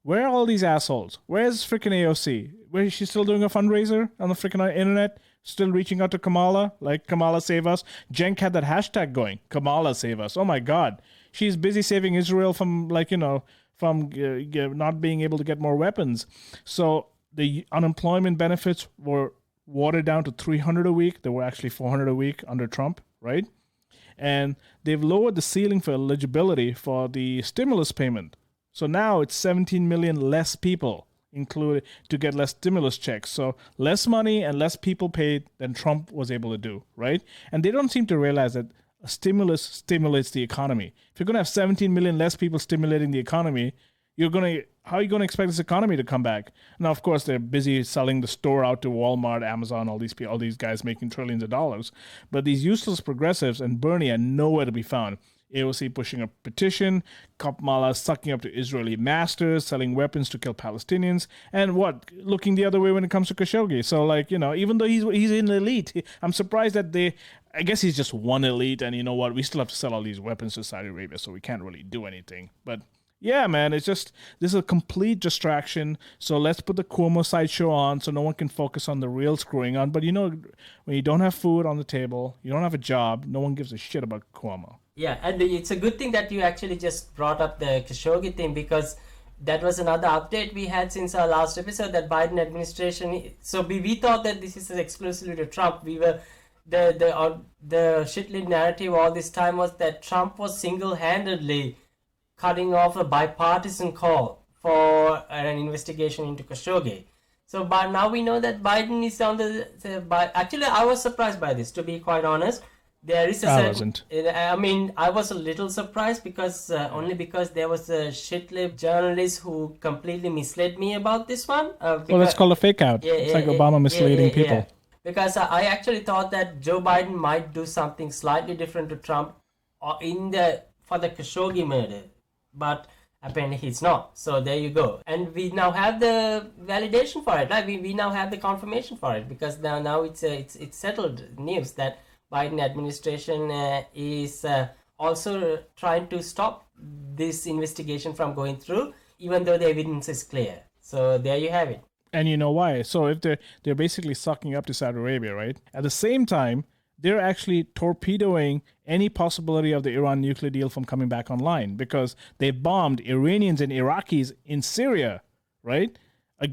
Where are all these assholes? Where's freaking AOC? Where is she still doing a fundraiser on the freaking internet? Still reaching out to Kamala? Like, Kamala save us? Cenk had that hashtag going. Kamala save us. Oh my God. She's busy saving Israel from not being able to get more weapons. So the unemployment benefits were watered down to $300 a week. They were actually $400 a week under Trump, right? And they've lowered the ceiling for eligibility for the stimulus payment. So now it's 17 million less people included to get less stimulus checks. So less money and less people paid than Trump was able to do, right? And they don't seem to realize that a stimulus stimulates the economy. If you're going to have 17 million less people stimulating the economy, you're going to how are you going to expect this economy to come back? Now, of course, they're busy selling the store out to Walmart, Amazon, all these guys making trillions of dollars. But these useless progressives and Bernie are nowhere to be found. AOC pushing a petition, Kamala sucking up to Israeli masters, selling weapons to kill Palestinians, and looking the other way when it comes to Khashoggi. So, like, even though he's an elite, I'm surprised that I guess he's just one elite, and you know what? We still have to sell all these weapons to Saudi Arabia, so we can't really do anything. But yeah, man, this is a complete distraction. So let's put the Cuomo sideshow on so no one can focus on the real screwing on. But when you don't have food on the table, you don't have a job, no one gives a shit about Cuomo. Yeah, and it's a good thing that you actually just brought up the Khashoggi thing, because that was another update we had since our last episode, that Biden administration. So we thought that this is exclusively to Trump. We were the shitly narrative all this time was that Trump was single-handedly cutting off a bipartisan call for an investigation into Khashoggi. So, but now we know that Biden is on actually, I was surprised by this, to be quite honest. There is I wasn't. I mean, I was a little surprised because only because there was a shitlib journalist who completely misled me about this one. Well, that's called a fake out. It's like Obama misleading people. Yeah. Because I actually thought that Joe Biden might do something slightly different to Trump for the Khashoggi murder, but apparently he's not. So there you go. And we now have the validation for it. Right? We now have the confirmation for it, because now it's settled news that Biden administration is also trying to stop this investigation from going through, even though the evidence is clear. So there you have it. And you know why? So if they're basically sucking up to Saudi Arabia, right? At the same time, they're actually torpedoing any possibility of the Iran nuclear deal from coming back online, because they bombed Iranians and Iraqis in Syria, right? I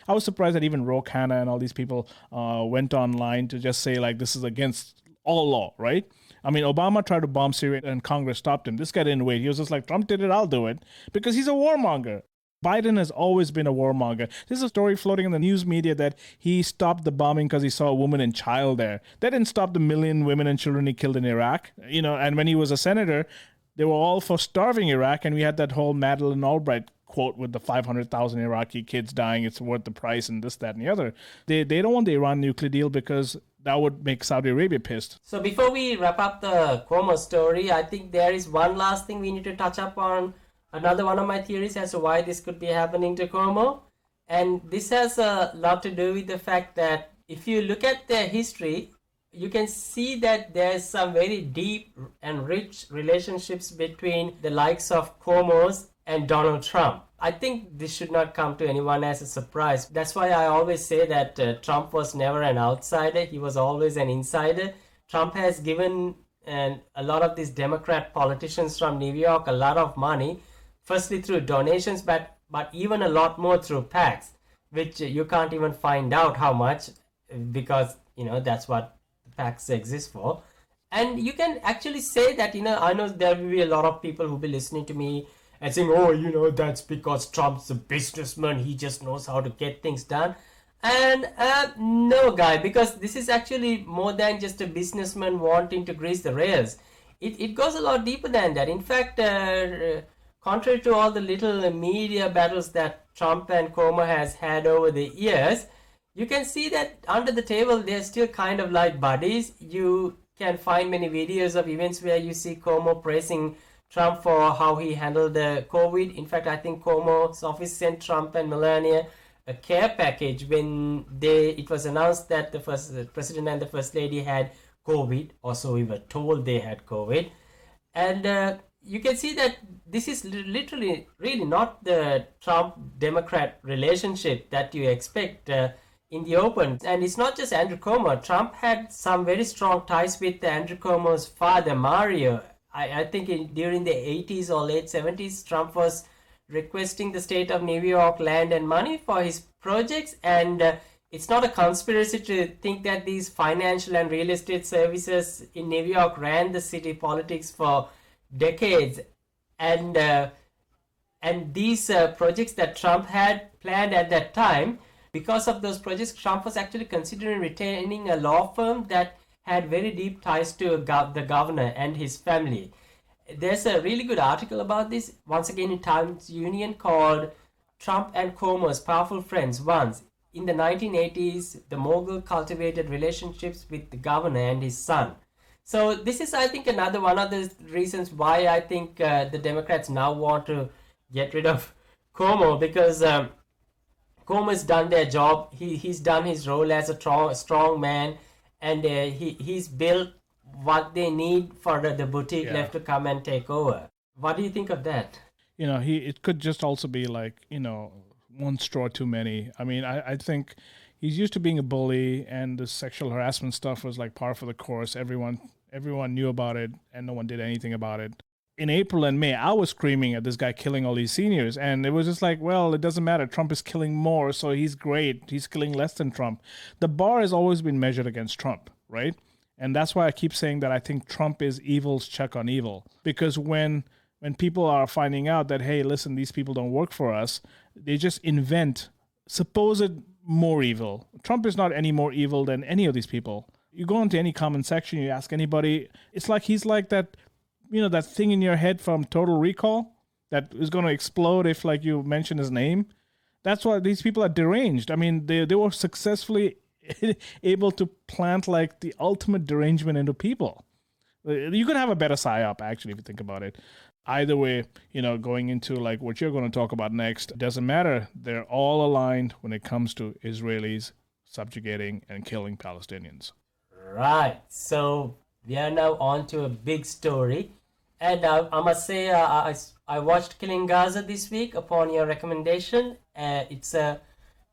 was surprised that even Ro Khanna and all these people went online to just say, like, this is against all law, right? I mean, Obama tried to bomb Syria and Congress stopped him. This guy didn't wait. He was just like, Trump did it, I'll do it, because he's a warmonger. Biden has always been a warmonger. There's a story floating in the news media that he stopped the bombing because he saw a woman and child there. That didn't stop the million women and children he killed in Iraq. And when he was a senator, they were all for starving Iraq, and we had that whole Madeleine Albright quote with the 500,000 Iraqi kids dying, it's worth the price, and this, that, and the other. They don't want the Iran nuclear deal because that would make Saudi Arabia pissed. So before we wrap up the Cuomo story, I think there is one last thing we need to touch up on. Another one of my theories as to why this could be happening to Cuomo. And this has a lot to do with the fact that if you look at their history, you can see that there's some very deep and rich relationships between the likes of Cuomo's and Donald Trump. I think this should not come to anyone as a surprise. That's why I always say that Trump was never an outsider. He was always an insider. Trump has given a lot of these Democrat politicians from New York a lot of money, firstly through donations, but even a lot more through PACs, which you can't even find out how much, because that's what PACs exist for. And you can actually say that, I know there will be a lot of people who will be listening to me and saying, oh, that's because Trump's a businessman, he just knows how to get things done. And no, guy, because this is actually more than just a businessman wanting to grease the rails. It goes a lot deeper than that. In fact, contrary to all the little media battles that Trump and Cuomo has had over the years, you can see that under the table they're still kind of like buddies. You can find many videos of events where you see Cuomo praising Trump for how he handled the COVID. In fact, I think Cuomo's office sent Trump and Melania a care package when it was announced that the president and the first lady had COVID, or so we were told they had COVID. And you can see that this is literally really not the Trump-Democrat relationship that you expect in the open. And it's not just Andrew Cuomo. Trump had some very strong ties with Andrew Cuomo's father, Mario. I think during the 80s or late 70s, Trump was requesting the state of New York land and money for his projects. And it's not a conspiracy to think that these financial and real estate services in New York ran the city politics for decades. And these projects that Trump had planned at that time, because of those projects, Trump was actually considering retaining a law firm that had very deep ties to the governor and his family. There's a really good article about this, once again in Times Union, called Trump and Cuomo's Powerful Friends Once. In the 1980s, the mogul cultivated relationships with the governor and his son. So this is, I think, another one of the reasons why I think the Democrats now want to get rid of Cuomo, because Cuomo's done their job. He's done his role as a strong man, and he's built what they need for the boutique left to come and take over. What do you think of that? It could just also be like, one straw too many. I mean, I think he's used to being a bully, and the sexual harassment stuff was like par for the course. Everyone knew about it, and no one did anything about it. In April and May, I was screaming at this guy killing all these seniors, and it was just like, well, it doesn't matter. Trump is killing more, so he's great. He's killing less than Trump. The bar has always been measured against Trump, right? And that's why I keep saying that I think Trump is evil's check on evil. Because when people are finding out that, hey, listen, these people don't work for us, they just invent supposed more evil. Trump is not any more evil than any of these people. You go into any comment section, you ask anybody, it's like he's like that, that thing in your head from Total Recall that is going to explode if like you mention his name. That's why these people are deranged. I mean, they were successfully able to plant like the ultimate derangement into people. You could have a better psyop, actually, if you think about it. Either way, going into like what you're going to talk about next, doesn't matter. They're all aligned when it comes to Israelis subjugating and killing Palestinians. Right. So we are now on to a big story. And I must say, I watched Killing Gaza this week upon your recommendation. It's a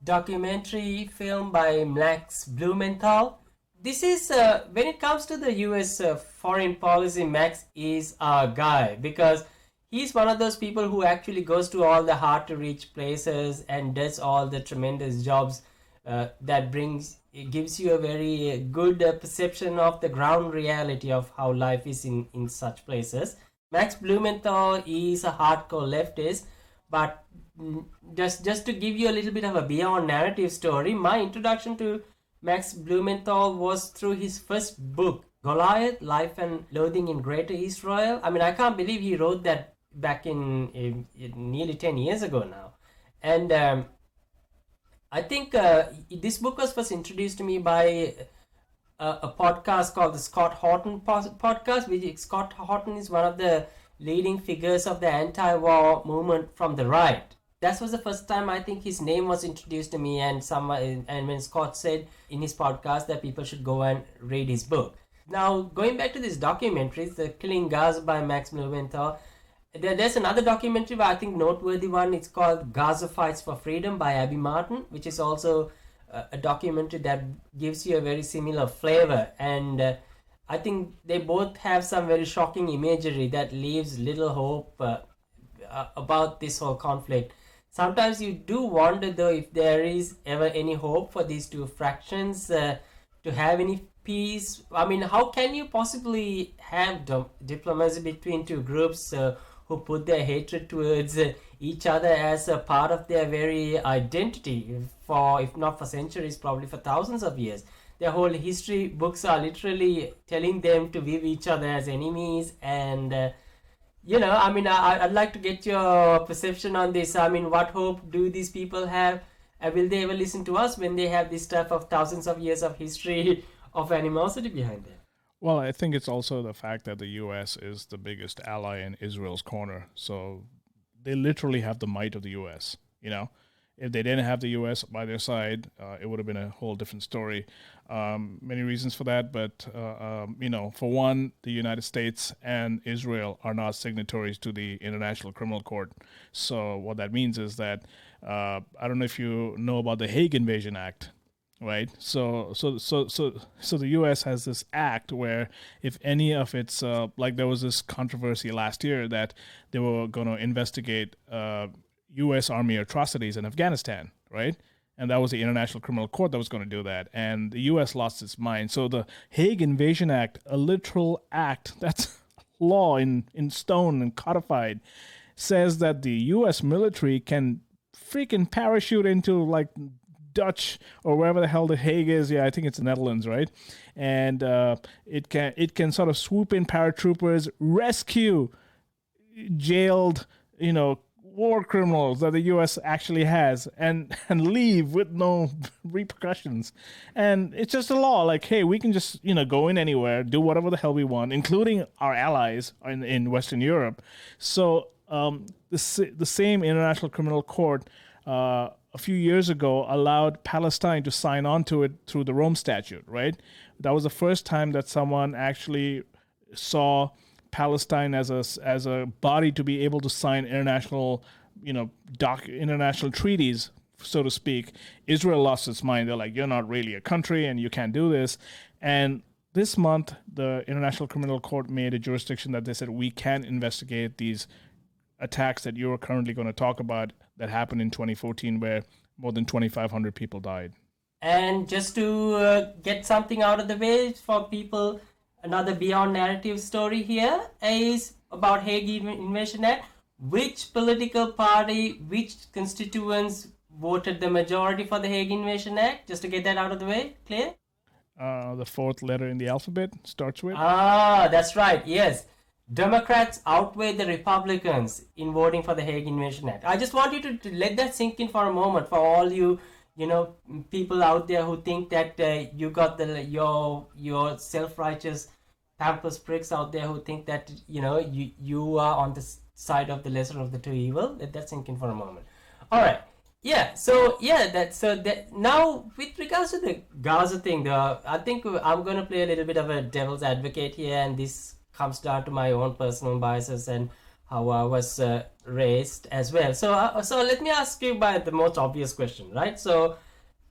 documentary film by Max Blumenthal. This is, when it comes to the US foreign policy, Max is our guy, because he's one of those people who actually goes to all the hard to reach places and does all the tremendous jobs that gives you a very good perception of the ground reality of how life is in such places. Max Blumenthal is a hardcore leftist, but just to give you a little bit of a beyond narrative story, my introduction to Max Blumenthal was through his first book, Goliath, Life and Loathing in Greater Israel. I mean, I can't believe he wrote that back in nearly 10 years ago now. And I think this book was first introduced to me by a podcast called the Scott Horton podcast, which Scott Horton is one of the leading figures of the anti-war movement from the right. That was the first time I think his name was introduced to me, and when Scott said in his podcast that people should go and read his book. Now, going back to this documentary, the Killing Gaza by Max Blumenthal, there's another documentary, but I think noteworthy one. It's called Gaza Fights for Freedom by Abby Martin, which is also a documentary that gives you a very similar flavor. And I think they both have some very shocking imagery that leaves little hope about this whole conflict. Sometimes you do wonder, though, if there is ever any hope for these two fractions to have any peace. I mean, how can you possibly have diplomacy between two groups who put their hatred towards each other as a part of their very identity for, if not for centuries, probably for thousands of years? Their whole history books are literally telling them to view each other as enemies. And I mean, I'd like to get your perception on this. I mean, what hope do these people have? Will they ever listen to us when they have this stuff of thousands of years of history of animosity behind them? Well, I think it's also the fact that the U.S. is the biggest ally in Israel's corner. So they literally have the might of the U.S., If they didn't have the U.S. by their side, it would have been a whole different story. Many reasons for that, but, for one, the United States and Israel are not signatories to the International Criminal Court. So what that means is that, I don't know if you know about the Hague Invasion Act, right? So the U.S. has this act where if any of its, like there was this controversy last year that they were going to investigate U.S. Army atrocities in Afghanistan, right? And that was the International Criminal Court that was going to do that. And the U.S. lost its mind. So the Hague Invasion Act, a literal act, that's law in stone and codified, says that the U.S. military can freaking parachute into like Dutch or wherever the hell the Hague is. Yeah, I think it's the Netherlands, right? And it can sort of swoop in paratroopers, rescue jailed, war criminals that the U.S. actually has, and leave with no repercussions. And it's just a law, like, hey, we can just go in anywhere, do whatever the hell we want, including our allies in Western Europe. So the same International Criminal Court a few years ago allowed Palestine to sign on to it through the Rome Statute, right? That was the first time that someone actually saw Palestine as a body to be able to sign international, international treaties, so to speak. Israel lost its mind. They're like, you're not really a country and you can't do this. And this month, the International Criminal Court made a jurisdiction that they said we can investigate these attacks that you're currently going to talk about that happened in 2014, where more than 2,500 people died. And just to get something out of the way for people, another beyond narrative story here is about Hague Invasion Act. Which political party, which constituents voted the majority for the Hague Invasion Act? Just to get that out of the way, clear? The fourth letter in the alphabet starts with? That's right, yes. Democrats outweigh the Republicans in voting for the Hague Invasion Act. I just want you to let that sink in for a moment, for all you people out there who think that you got your self-righteous pampas pricks out there who think that you are on the side of the lesser of the two evil. Let that sink in for a moment. All right. Yeah. So that now with regards to the Gaza thing, though, I think I'm going to play a little bit of a devil's advocate here, and this comes down to my own personal biases and how I was raised as well. So let me ask you by the most obvious question, right? So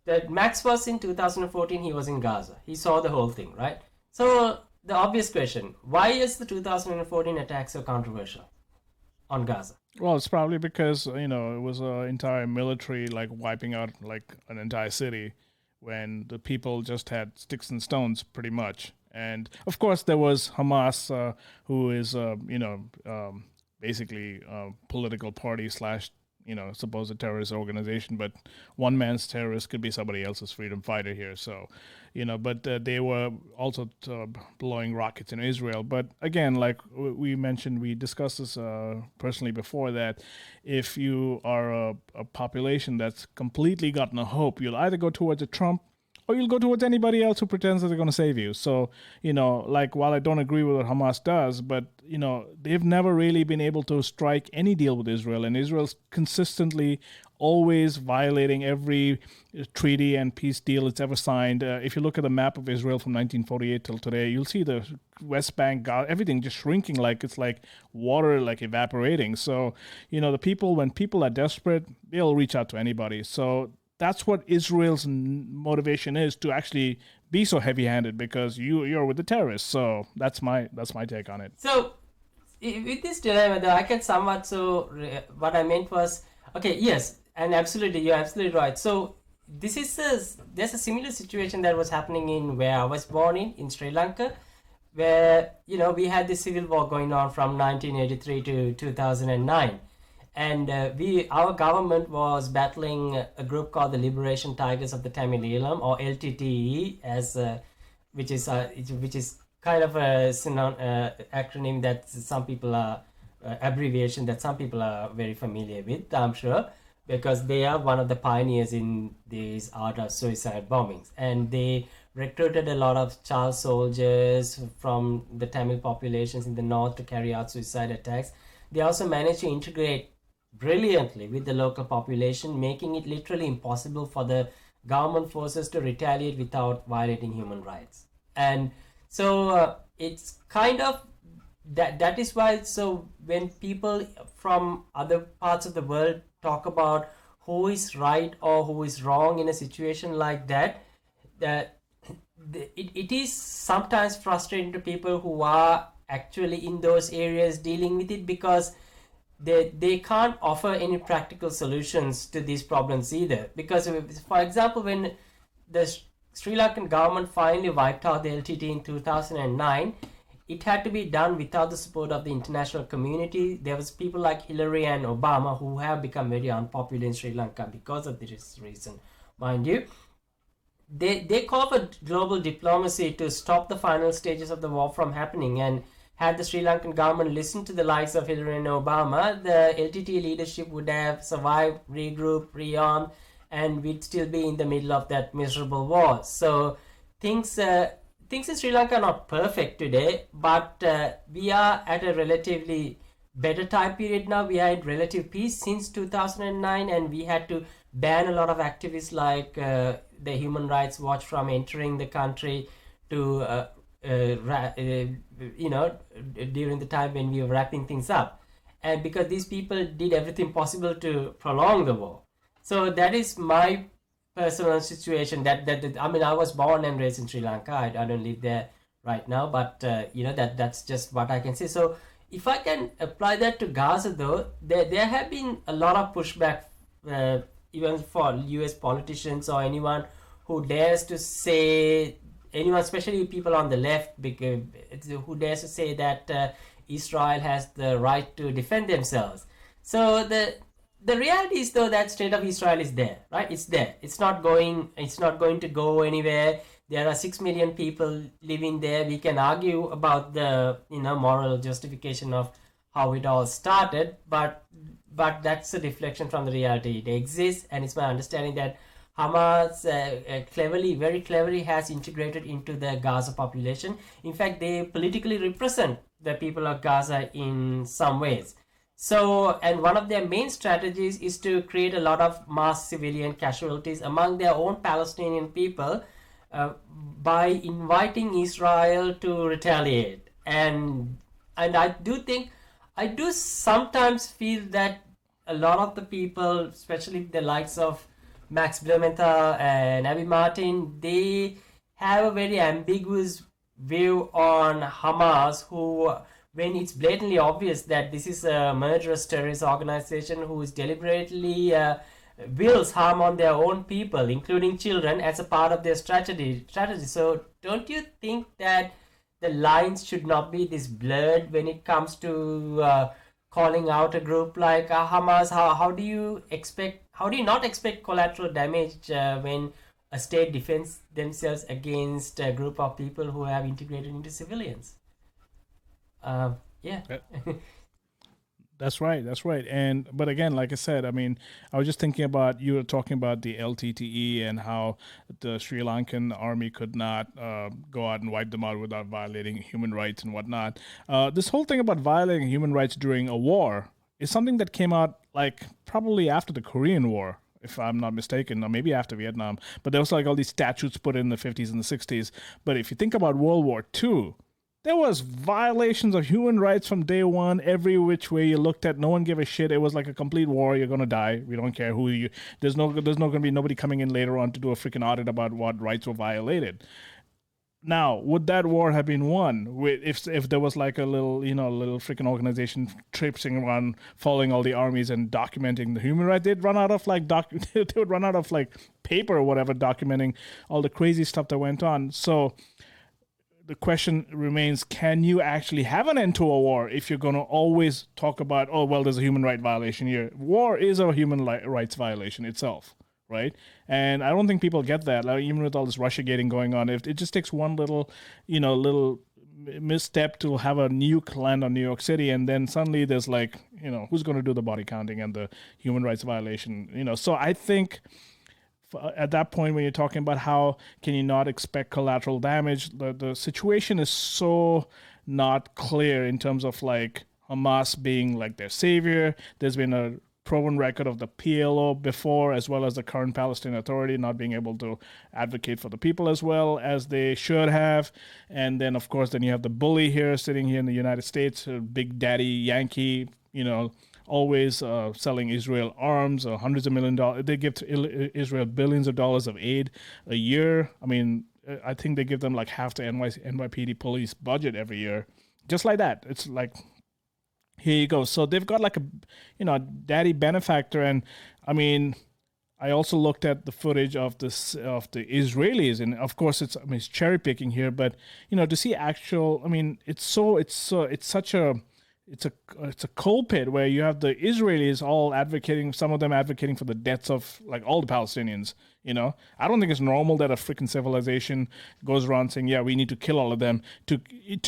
that Max was in 2014, he was in Gaza. He saw the whole thing, right? So the obvious question, why is the 2014 attack so controversial on Gaza? Well, it's probably because, it was an entire military, wiping out, an entire city when the people just had sticks and stones, pretty much. And of course, there was Hamas, who is, basically a political party / supposed terrorist organization. But one man's terrorist could be somebody else's freedom fighter here. So, but they were also blowing rockets in Israel. But again, like we mentioned, we discussed this personally before, that if you are a population that's completely gotten a hope, you'll either go towards a Trump or you'll go towards anybody else who pretends that they're going to save you. So, while I don't agree with what Hamas does, but, they've never really been able to strike any deal with Israel. And Israel's consistently always violating every treaty and peace deal it's ever signed. If you look at the map of Israel from 1948 till today, you'll see the West Bank, Gaza, everything just shrinking like it's like water, like evaporating. So, the people, when people are desperate, they'll reach out to anybody. So that's what Israel's motivation is, to actually be so heavy-handed, because you're with the terrorists. So that's my take on it. So with this dilemma, though, I can somewhat what I meant was, okay, yes, and absolutely, you're absolutely right. So there's a similar situation that was happening in where I was born in Sri Lanka, where we had the civil war going on from 1983 to 2009. And our government was battling a group called the Liberation Tigers of the Tamil Eelam, or LTTE, which is kind of a acronym that some people are abbreviation that some people are very familiar with, I'm sure, because they are one of the pioneers in these art of suicide bombings, and they recruited a lot of child soldiers from the Tamil populations in the north to carry out suicide attacks. They also managed to integrate brilliantly with the local population, making it literally impossible for the government forces to retaliate without violating human rights. And so it's kind of that is why, so when people from other parts of the world talk about who is right or who is wrong in a situation like that, it is sometimes frustrating to people who are actually in those areas dealing with it, because they can't offer any practical solutions to these problems either. Because, for example, when the Sri Lankan government finally wiped out the LTT in 2009, it had to be done without the support of the international community. There was people like Hillary and Obama who have become very unpopular in Sri Lanka because of this reason, mind you. They called for global diplomacy to stop the final stages of the war from happening, and had the Sri Lankan government listened to the likes of Hillary and Obama, the LTTE leadership would have survived, regrouped, rearmed, and we'd still be in the middle of that miserable war. So things in Sri Lanka are not perfect today, but we are at a relatively better time period now. We are in relative peace since 2009, and we had to ban a lot of activists like the Human Rights Watch from entering the country to during the time when we were wrapping things up, and because these people did everything possible to prolong the war. So that is my personal situation. I was born and raised in Sri Lanka. I don't live there right now, but that's just what I can say. So if I can apply that to Gaza, though, there have been a lot of pushback, even for U.S. politicians or anyone who dares to say, anyone, especially people on the left, because who dares to say that Israel has the right to defend themselves. So the reality is, though, that state of Israel is there, right? It's there. It's not going to go anywhere. There are 6 million people living there. We can argue about the moral justification of how it all started, but that's a reflection from the reality. It exists, and it's my understanding that Hamas very cleverly has integrated into the Gaza population. In fact, they politically represent the people of Gaza in some ways. So, and one of their main strategies is to create a lot of mass civilian casualties among their own Palestinian people by inviting Israel to retaliate. And I do sometimes feel that a lot of the people, especially the likes of Max Blumenthal and Abby Martin, they have a very ambiguous view on Hamas, who, when it's blatantly obvious that this is a murderous terrorist organization who is deliberately wills harm on their own people, including children, as a part of their strategy. So don't you think that the lines should not be this blurred when it comes to calling out a group like Hamas? How do you not expect collateral damage when a state defends themselves against a group of people who have integrated into civilians? Yeah. That's right. But again, like I said, I was just thinking about, you were talking about the LTTE and how the Sri Lankan army could not go out and wipe them out without violating human rights and whatnot. This whole thing about violating human rights during a war is something that came out like probably after the Korean War, if I'm not mistaken, or maybe after Vietnam. But there was like all these statutes put in the 50s and the 60s. But if you think about World War II, there was violations of human rights from day one. Every which way you looked at, no one gave a shit. It was like a complete war. You're gonna die. We don't care who you. There's not gonna be nobody coming in later on to do a freaking audit about what rights were violated. Now, would that war have been won if there was like a little freaking organization traipsing around, following all the armies and documenting the human rights? They'd run out of they would run out of like paper or whatever documenting all the crazy stuff that went on. So the question remains, can you actually have an end to a war if you're going to always talk about, oh, well, there's a human right violation here? War is a human rights violation itself, right? And I don't think people get that. Like, even with all this Russiagating going on, if it just takes one little misstep to have a nuke land on New York City, and then suddenly there's like, who's going to do the body counting and the human rights violation? So I think at that point, when you're talking about how can you not expect collateral damage, the situation is so not clear in terms of like Hamas being like their savior. There's been a proven record of the PLO before, as well as the current Palestinian Authority not being able to advocate for the people as well as they should have. And then, of course, you have the bully here sitting here in the United States, Big Daddy Yankee, always selling Israel arms, hundreds of $millions. They give to Israel billions of dollars of aid a year. I think they give them like half the NYPD police budget every year. Just like that. It's like, here you go. So they've got like a, daddy benefactor. And I also looked at the footage of the Israelis, and of course it's cherry picking here, but to see actual, it's such a it's a coal pit where you have the Israelis all advocating, some of them advocating for the deaths of like all the Palestinians. I don't think it's normal that a freaking civilization goes around saying, yeah, we need to kill all of them, to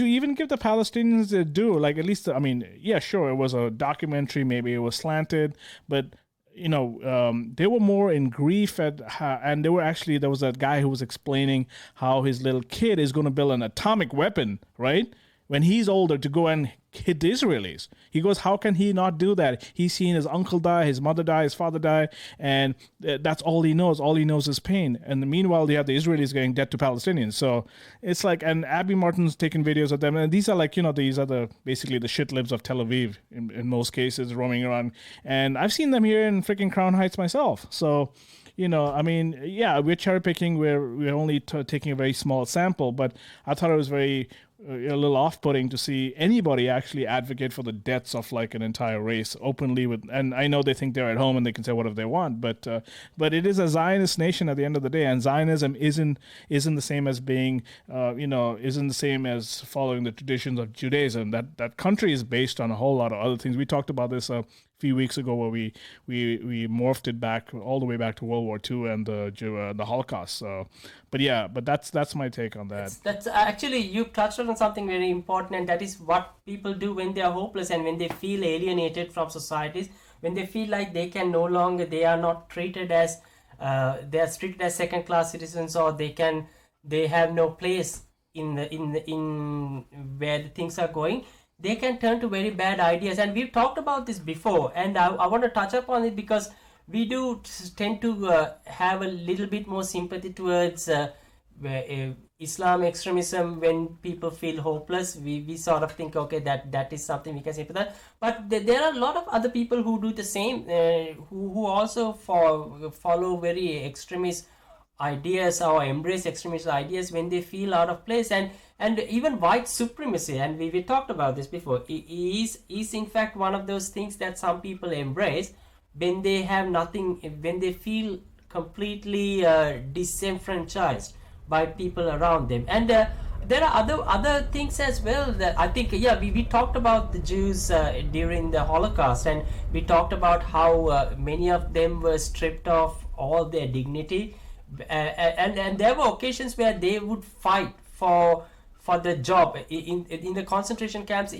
even give the Palestinians their due. Like, at least, I mean, yeah, sure, it was a documentary, maybe it was slanted, but they were more in grief and there was that guy who was explaining how his little kid is going to build an atomic weapon, right? When he's older, to go and hit the Israelis. He goes, how can he not do that? He's seen his uncle die, his mother die, his father die, and that's all he knows. All he knows is pain. And meanwhile, you have the Israelis getting dead to Palestinians. So it's like, and Abby Martin's taking videos of them, and these are like, these are basically the shit libs of Tel Aviv in most cases, roaming around. And I've seen them here in freaking Crown Heights myself. So, I mean, yeah, we're cherry picking. We're only taking a very small sample, but I thought it was very a little off-putting to see anybody actually advocate for the deaths of like an entire race openly and I know they think they're at home and they can say whatever they want, but it is a Zionist nation at the end of the day, and Zionism isn't the same as being isn't the same as following the traditions of Judaism. That country is based on a whole lot of other things. We talked about this few weeks ago where we morphed it back all the way back to World War II and the Holocaust. So, but that's my take on that. That's actually, you touched on something very important, and that is what people do when they are hopeless and when they feel alienated from societies, when they feel like they are not treated as they are treated as second class citizens, or they have no place in where the things are going. They can turn to very bad ideas, and we've talked about this before, and I want to touch upon it because we do tend to have a little bit more sympathy towards Islam extremism. When people feel hopeless, we sort of think, okay, that is something we can sympathize. But there are a lot of other people who do the same, who also follow very extremist ideas or embrace extremist ideas when they feel out of place, and even white supremacy, and we talked about this before, is in fact one of those things that some people embrace when they have nothing, when they feel completely disenfranchised by people around them. And there are other things as well that I think, we talked about the Jews during the Holocaust, and we talked about how many of them were stripped of all their dignity. And there were occasions where they would fight for the job in the concentration camps.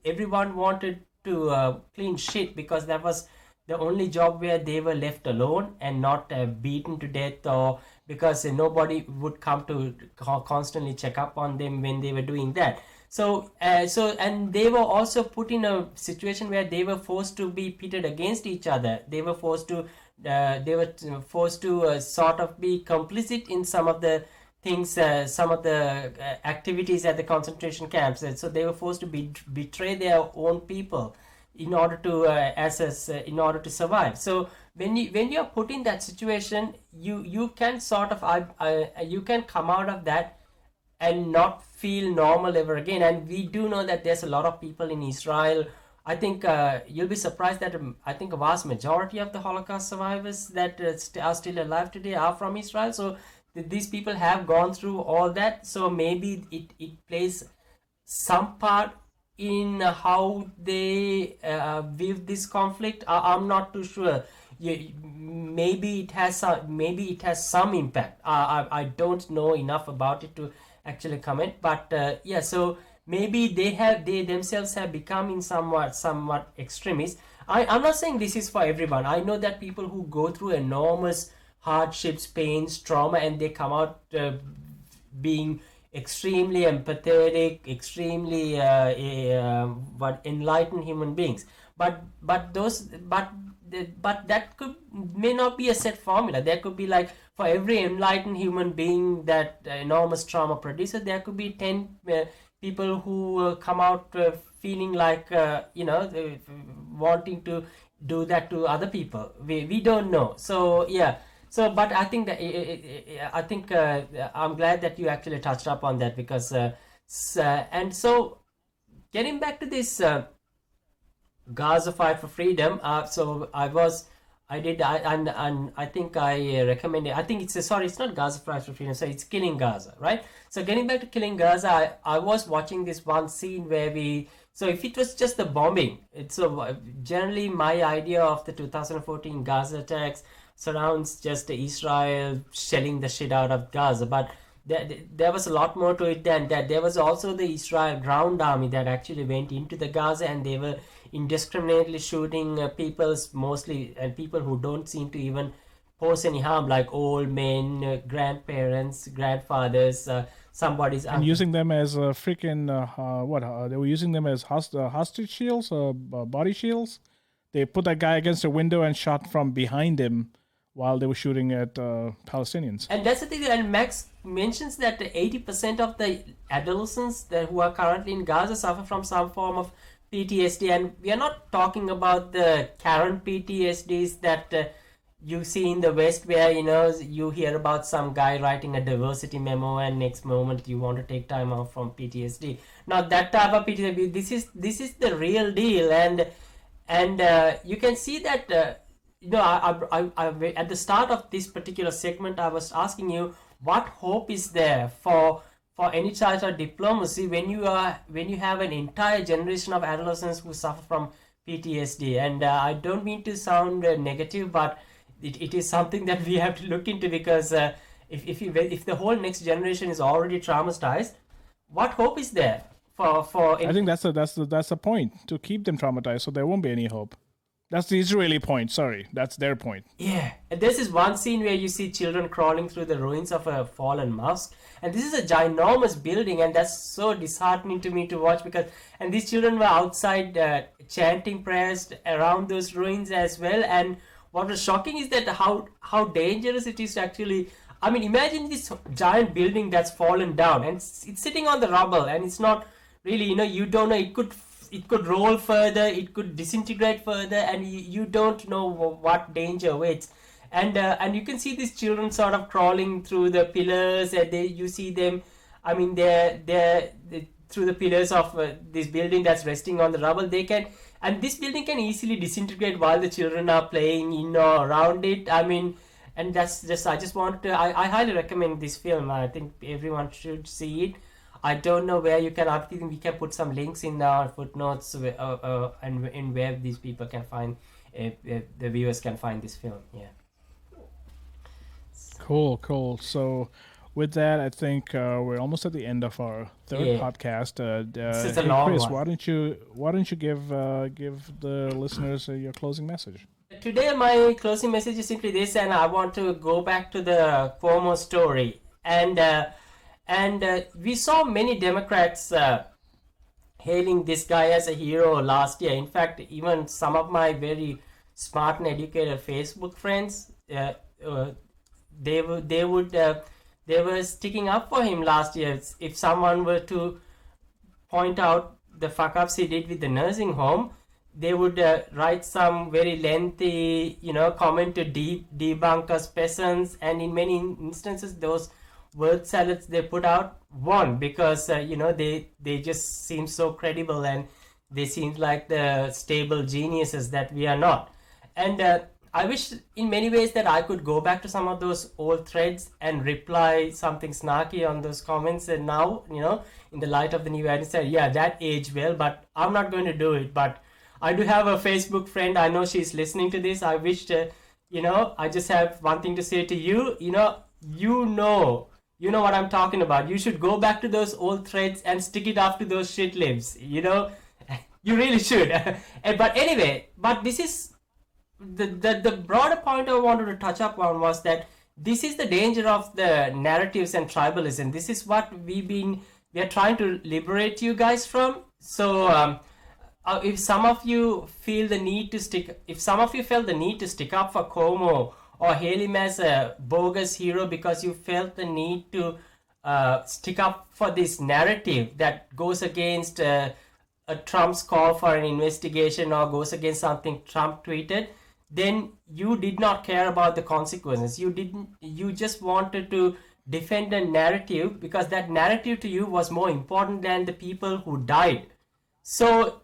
Everyone wanted to clean shit because that was the only job where they were left alone and not beaten to death, or because nobody would come to constantly check up on them when they were doing that. So and they were also put in a situation where they were forced to be pitted against each other. They were forced to sort of be complicit in some of the things, some of the activities at the concentration camps. And so they were forced to betray their own people in order to in order to survive. So when you're put in that situation, you can sort of you can come out of that and not feel normal ever again. And we do know that there's a lot of people in Israel. I think you'll be surprised that I think a vast majority of the Holocaust survivors that are still alive today are from Israel. So these people have gone through all that. So maybe it plays some part in how they view this conflict. I'm not too sure. Maybe it has some impact. I don't know enough about it to actually comment. But so maybe they themselves have become in somewhat extremist. I'm not saying this is for everyone. I know that people who go through enormous hardships, pains, trauma, and they come out being extremely empathetic, extremely enlightened human beings. But that may not be a set formula. There could be, like, for every enlightened human being that enormous trauma produces, there could be 10 people who come out feeling like wanting to do that to other people. We don't know. So So, but I think that I'm glad that you actually touched up on that, because and so getting back to this Gaza fight for freedom. So I was I did, and I think I recommended. I think it's not Gaza Flights for Freedom. So it's Killing Gaza, right? So getting back to Killing Gaza, I was watching this one scene where so if it was just the bombing, generally my idea of the 2014 Gaza attacks surrounds just Israel shelling the shit out of Gaza, but there was a lot more to it than that. There was also the Israel ground army that actually went into the Gaza, and they were indiscriminately shooting mostly, and people who don't seem to even pose any harm, like old men, grandparents, grandfathers, somebody's and using them as a freaking they were using them as hostage shields, body shields. They put that guy against a window and shot from behind him while they were shooting at Palestinians. And that's the thing. And Max mentions that 80% of the adolescents who are currently in Gaza suffer from some form of PTSD, and we are not talking about the current PTSDs that you see in the West, where you hear about some guy writing a diversity memo and next moment you want to take time off from PTSD. Not that type of PTSD. This is the real deal, and you can see that. I at the start of this particular segment, I was asking you what hope is there for any type of diplomacy when you have an entire generation of adolescents who suffer from PTSD. And I don't mean to sound negative, but it is something that we have to look into, because if the whole next generation is already traumatized, what hope is there for I think that's the point, to keep them traumatized so there won't be any hope. That's the Israeli point. Sorry, that's their point. Yeah, and this is one scene where you see children crawling through the ruins of a fallen mosque, and this is a ginormous building, and that's so disheartening to me to watch, and these children were outside chanting prayers around those ruins as well. And what was shocking is that how dangerous it is to actually. I mean, imagine this giant building that's fallen down, and it's sitting on the rubble, and it's not really, you don't know, it could roll further, it could disintegrate further, and you don't know what danger waits. And you can see these children sort of crawling through the pillars, and you see them. I mean, they're through the pillars of this building that's resting on the rubble. And this building can easily disintegrate while the children are playing in or around it. I mean, and that's just I just wanted to. I highly recommend this film. I think everyone should see it. I don't know where you can. I think we can put some links in our footnotes and where these people can find, the viewers can find this film. Yeah. Cool. So, with that, I think we're almost at the end of our third podcast. This is a long Chris, one. why don't you give the listeners your closing message? Today, my closing message is simply this, and I want to go back to the Cuomo story. And we saw many Democrats hailing this guy as a hero last year. In fact, even some of my very smart and educated Facebook friends, they were sticking up for him last year. If someone were to point out the fuck ups he did with the nursing home, they would write some very lengthy, comment to debunk us peasants. And in many instances, those word salads they put out won, because they just seem so credible, and they seem like the stable geniuses that we are not. And I wish in many ways that I could go back to some of those old threads and reply something snarky on those comments, and now in the light of the new ad, said, yeah, that aged well, but I'm not going to do it. But I do have a Facebook friend, I know she's listening to this. I wish I just have one thing to say to you. You know what I'm talking about. You should go back to those old threads and stick it up to those shit libs. You really should. But anyway, this is the broader point I wanted to touch up on, was that this is the danger of the narratives and tribalism. This is what we are trying to liberate you guys from. So if some of you felt the need to stick up for Cuomo, or hail him as a bogus hero because you felt the need to stick up for this narrative that goes against Trump's call for an investigation, or goes against something Trump tweeted, then you did not care about the consequences. You just wanted to defend a narrative, because that narrative to you was more important than the people who died. So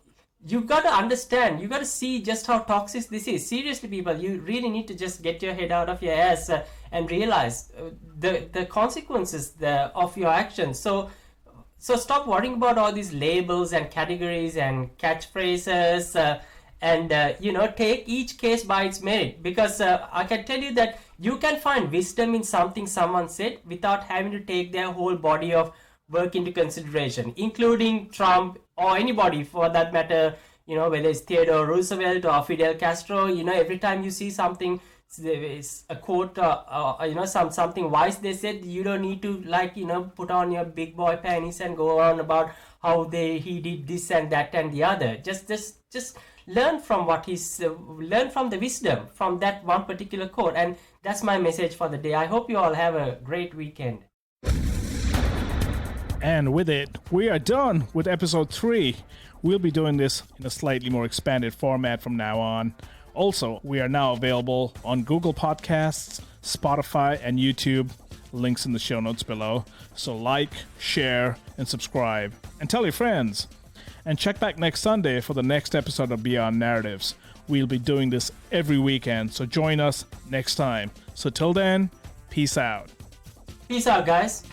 you got to understand, you got to see just how toxic this is. Seriously, people, you really need to just get your head out of your ass and realize the consequences of your actions. So stop worrying about all these labels and categories and catchphrases, and take each case by its merit, because I can tell you that you can find wisdom in something someone said without having to take their whole body of work into consideration, including Trump or anybody for that matter, whether it's Theodore Roosevelt or Fidel Castro. Every time you see something, it's a quote or something wise they said, you don't need to put on your big boy panties and go on about how he did this and that and the other. Just learn from learn from the wisdom from that one particular quote. And that's my message for the day. I hope you all have a great weekend. And with it, we are done with episode 3. We'll be doing this in a slightly more expanded format from now on. Also, we are now available on Google Podcasts, Spotify, and YouTube. Links in the show notes below. So like, share, and subscribe. And tell your friends. And check back next Sunday for the next episode of Beyond Narratives. We'll be doing this every weekend, so join us next time. So till then, peace out. Peace out, guys.